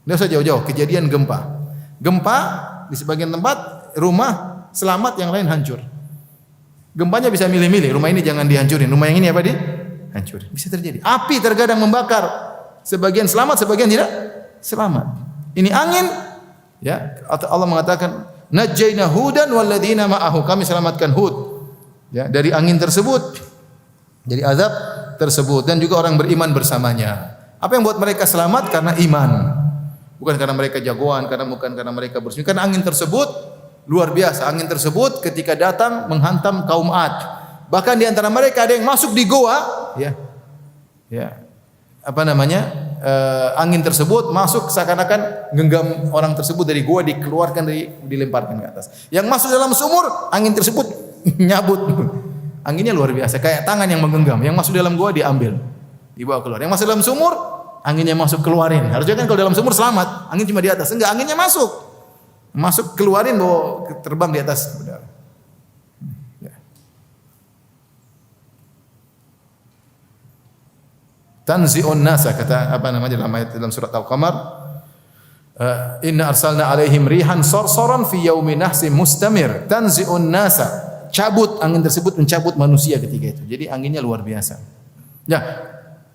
Tidak usah jauh-jauh, kejadian gempa. Gempa di sebagian tempat rumah selamat, yang lain hancur. Gempanya bisa milih-milih, rumah ini jangan dihancurin, rumah yang ini apa dihancurin. Bisa terjadi. Api terkadang membakar, sebagian selamat, sebagian tidak selamat. Ini angin, ya. Allah mengatakan, "Najjayna Hudan walladzina ma'ahu." Kami selamatkan Hud, ya, dari angin tersebut, dari azab tersebut, dan juga orang beriman bersamanya. Apa yang buat mereka selamat? Karena iman. Bukan karena mereka jagoan, bukan karena mereka bersih. Karena angin tersebut luar biasa. Angin tersebut ketika datang menghantam kaum Ad. Bahkan di antara mereka ada yang masuk di goa, ya. Angin tersebut masuk seakan-akan genggam orang tersebut dari goa, dikeluarkan, dilemparkan ke atas. Yang masuk dalam sumur, angin tersebut nyabut. Anginnya luar biasa, kayak tangan yang menggenggam. Yang masuk dalam goa diambil, dibawa keluar. Yang masuk dalam sumur, anginnya masuk keluarin. Harusnya kan kalau dalam sumur selamat, angin cuma di atas. Enggak, anginnya masuk keluarin, bawa terbang di atas. Ya. Tanzi'un nasa, kata dalam surat Al-Qamar, inna arsalna alaihim rihan sarsaran fi yaumi nahsin mustamir. Tanzi'un nasa, cabut, angin tersebut mencabut manusia ketika itu. Jadi anginnya luar biasa. Ya.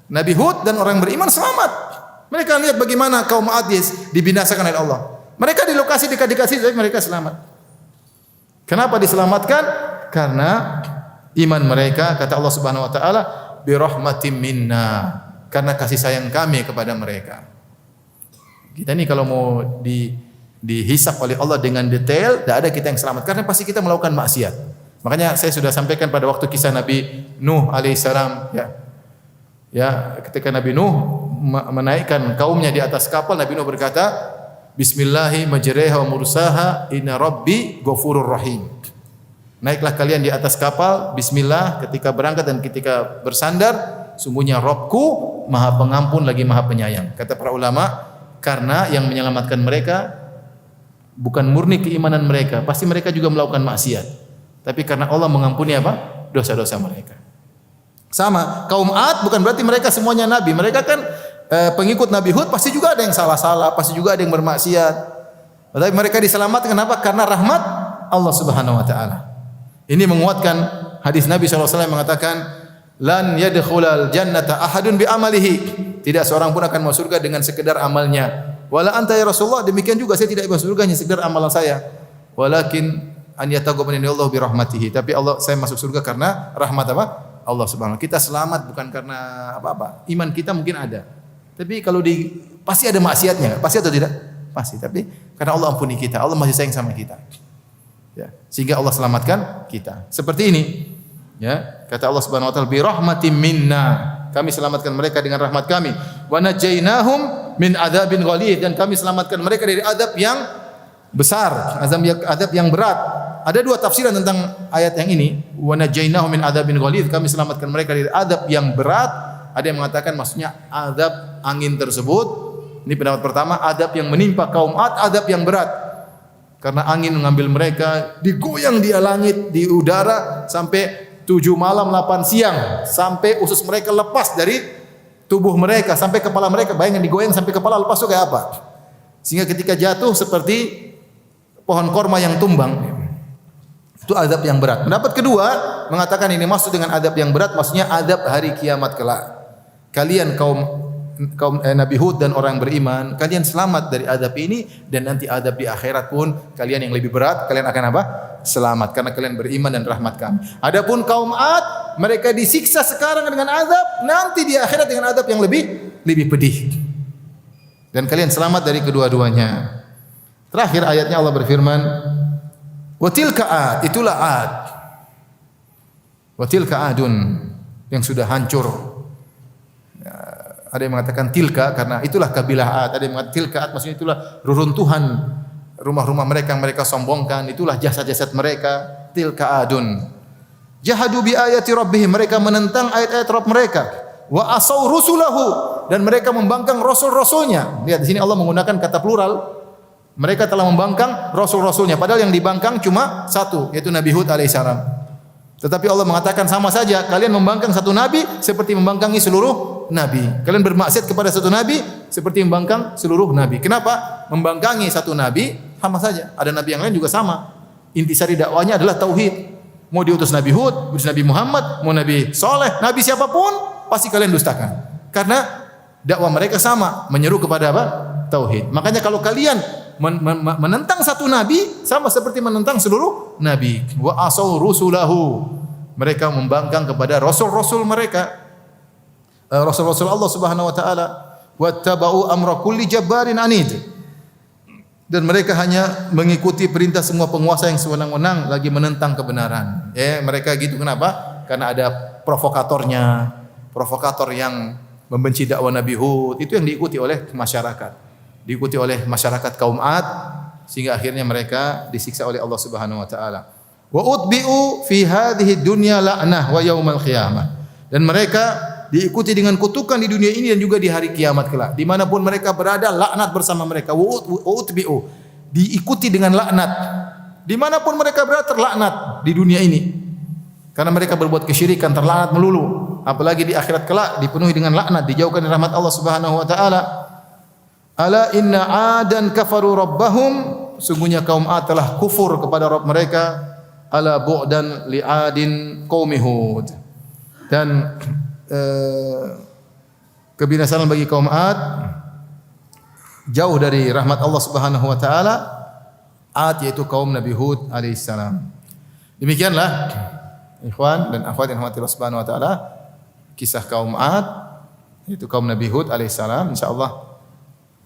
Nabi Hud dan orang beriman selamat. Mereka lihat bagaimana kaum Ad dibinasakan oleh Allah. Mereka di lokasi dekat-dekat situ, mereka selamat. Kenapa diselamatkan? Karena iman mereka, kata Allah Subhanahu wa taala, bi rahmatim minna, karena kasih sayang kami kepada mereka. Kita ini kalau mau dihisab oleh Allah dengan detail, tidak ada kita yang selamat, karena pasti kita melakukan maksiat. Makanya saya sudah sampaikan pada waktu kisah Nabi Nuh alaihissalam, ya, ketika Nabi Nuh menaikkan kaumnya di atas kapal, Nabi Nuh berkata, Bismillahi majreha wa mursaha, inna rabbi ghafurur rahim. Naiklah kalian di atas kapal, bismillah ketika berangkat dan ketika bersandar, sungguhnya Rabbku Maha Pengampun lagi Maha Penyayang. Kata para ulama, karena yang menyelamatkan mereka bukan murni keimanan mereka, pasti mereka juga melakukan maksiat. Tapi karena Allah mengampuni apa? Dosa-dosa mereka. Sama, kaum Ad bukan berarti mereka semuanya nabi. Mereka kan pengikut Nabi Hud, pasti juga ada yang salah-salah, pasti juga ada yang bermaksiat. Tapi mereka diselamatkan kenapa? Karena rahmat Allah Subhanahu wa taala. Ini menguatkan hadis Nabi SAW yang mengatakan, lan yadkhulal jannata ahadun bi amalihi. Tidak seorang pun akan masuk surga dengan sekedar amalnya. Wala anta ya Rasulullah, demikian juga saya tidak masuk surga hanya sekedar amalan saya. Walakin an yataqabbalani Allah bi rahmatihi. Tapi saya masuk surga karena rahmat apa? Allah Subhanahu wa taala. Kita selamat bukan karena apa-apa. Iman kita mungkin ada. Tapi kalau pasti ada maksiatnya, pasti atau tidak? Pasti. Tapi karena Allah ampuni kita, Allah masih sayang sama kita. Ya, sehingga Allah selamatkan kita. Seperti ini. Ya, kata Allah Subhanahu wa taala, bi rahmatim minna. Kami selamatkan mereka dengan rahmat kami. Wa najainahum min adzabin ghalidh, dan kami selamatkan mereka dari azab yang besar, azab yang berat. Ada dua tafsiran tentang ayat yang ini. Wa najainahum min adzabin ghalidh, kami selamatkan mereka dari azab yang berat. Ada yang mengatakan maksudnya azab angin tersebut. Ini pendapat pertama, azab yang menimpa kaum Ad, azab yang berat. Karena angin mengambil mereka, digoyang di langit, di udara sampai 7 malam 8 siang, sampai usus mereka lepas dari tubuh mereka, sampai kepala mereka. Bayangkan digoyang sampai kepala lepas itu kayak apa? Sehingga ketika jatuh seperti pohon korma yang tumbang. Itu azab yang berat. Pendapat kedua mengatakan ini maksud dengan azab yang berat, maksudnya azab hari kiamat kelak. Kalian kaum Nabi Hud dan orang beriman, kalian selamat dari azab ini dan nanti azab di akhirat pun kalian yang lebih berat, kalian akan apa? Selamat karena kalian beriman dan rahmat kami. Adapun kaum Ad, mereka disiksa sekarang dengan azab, nanti di akhirat dengan azab yang lebih pedih. Dan kalian selamat dari kedua-duanya. Terakhir ayatnya Allah berfirman, "Wa tilka Ad", itulah Ad. "Wa tilka Adun", yang sudah hancur. Ada yang mengatakan tilka karena itulah kabilah Ad. Ada yang mengatakan tilka Ad maksudnya itulah reruntuhan rumah-rumah mereka yang mereka sombongkan, itulah jasad-jasad mereka. Tilka Adun. Jahadu bi ayati rabbihim, mereka menentang ayat-ayat Rabb mereka. Wa asau rusulahu, dan mereka membangkang rasul-rasulnya. Lihat di sini Allah menggunakan kata plural. Mereka telah membangkang rasul-rasulnya, padahal yang dibangkang cuma satu, yaitu Nabi Hud alaihissalam. Tetapi Allah mengatakan sama saja, kalian membangkang satu nabi seperti membangkangi seluruh nabi. Kalian bermaksiat kepada satu nabi seperti membangkang seluruh nabi. Kenapa? Membangkangi satu nabi sama saja. Ada nabi yang lain juga sama. Intisari dakwanya adalah tauhid. Mau diutus Nabi Hud, diutus Nabi Muhammad, mau Nabi Saleh, nabi siapapun pasti kalian dustakan. Karena dakwah mereka sama, menyeru kepada apa? Tauhid. Makanya kalau kalian menentang satu nabi sama seperti menentang seluruh nabi. Wa asau rusulahu, mereka membangkang kepada rasul-rasul mereka, rasul-rasul Allah Subhanahu wa taala. Wattaba'u amra kulli jabbarin anid, dan mereka hanya mengikuti perintah semua penguasa yang sewenang-wenang lagi menentang kebenaran. Mereka gitu kenapa? Karena ada provokatornya, provokator yang membenci dakwah Nabi Hud, itu yang diikuti oleh masyarakat. Diikuti oleh masyarakat kaum Ad, sehingga akhirnya mereka disiksa oleh Allah Subhanahu wa taala. Wa utbi'u fi hadhihi dunya la'nah wa yaumal qiyamah. Dan mereka diikuti dengan kutukan di dunia ini dan juga di hari kiamat kelak. Dimanapun mereka berada, laknat bersama mereka. Wa utbi'u, diikuti dengan laknat. Dimanapun mereka berada terlaknat di dunia ini. Karena mereka berbuat kesyirikan, terlaknat melulu. Apalagi di akhirat kelak dipenuhi dengan laknat, dijauhkan dari rahmat Allah Subhanahu wa taala. Ala inna adan kafaru rabbahum, sungguhnya kaum Ad telah kufur kepada Rabb mereka. Ala bu'dan li'adin qaumi Hud. Dan kebinasaan bagi kaum Ad, jauh dari rahmat Allah Subhanahu wa taala. Ad yaitu kaum Nabi Hud alaihissalam. Demikianlah ikhwan dan akhwat yang dirahmati Allah Subhanahu wa taala, kisah kaum Ad yaitu kaum Nabi Hud alaihissalam. Insyaallah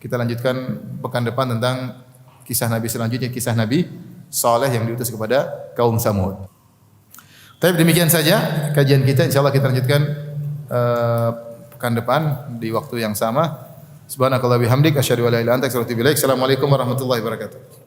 kita lanjutkan pekan depan tentang kisah Nabi selanjutnya, kisah Nabi Saleh yang diutus kepada kaum Samud. Tapi demikian saja kajian kita. Insyaallah kita lanjutkan pekan depan di waktu yang sama. Subhanakallahumma bihamdik asyhadu an la ilaha illa anta astaghfiruka wa atubu ilaik. Assalamualaikum warahmatullahi wabarakatuh.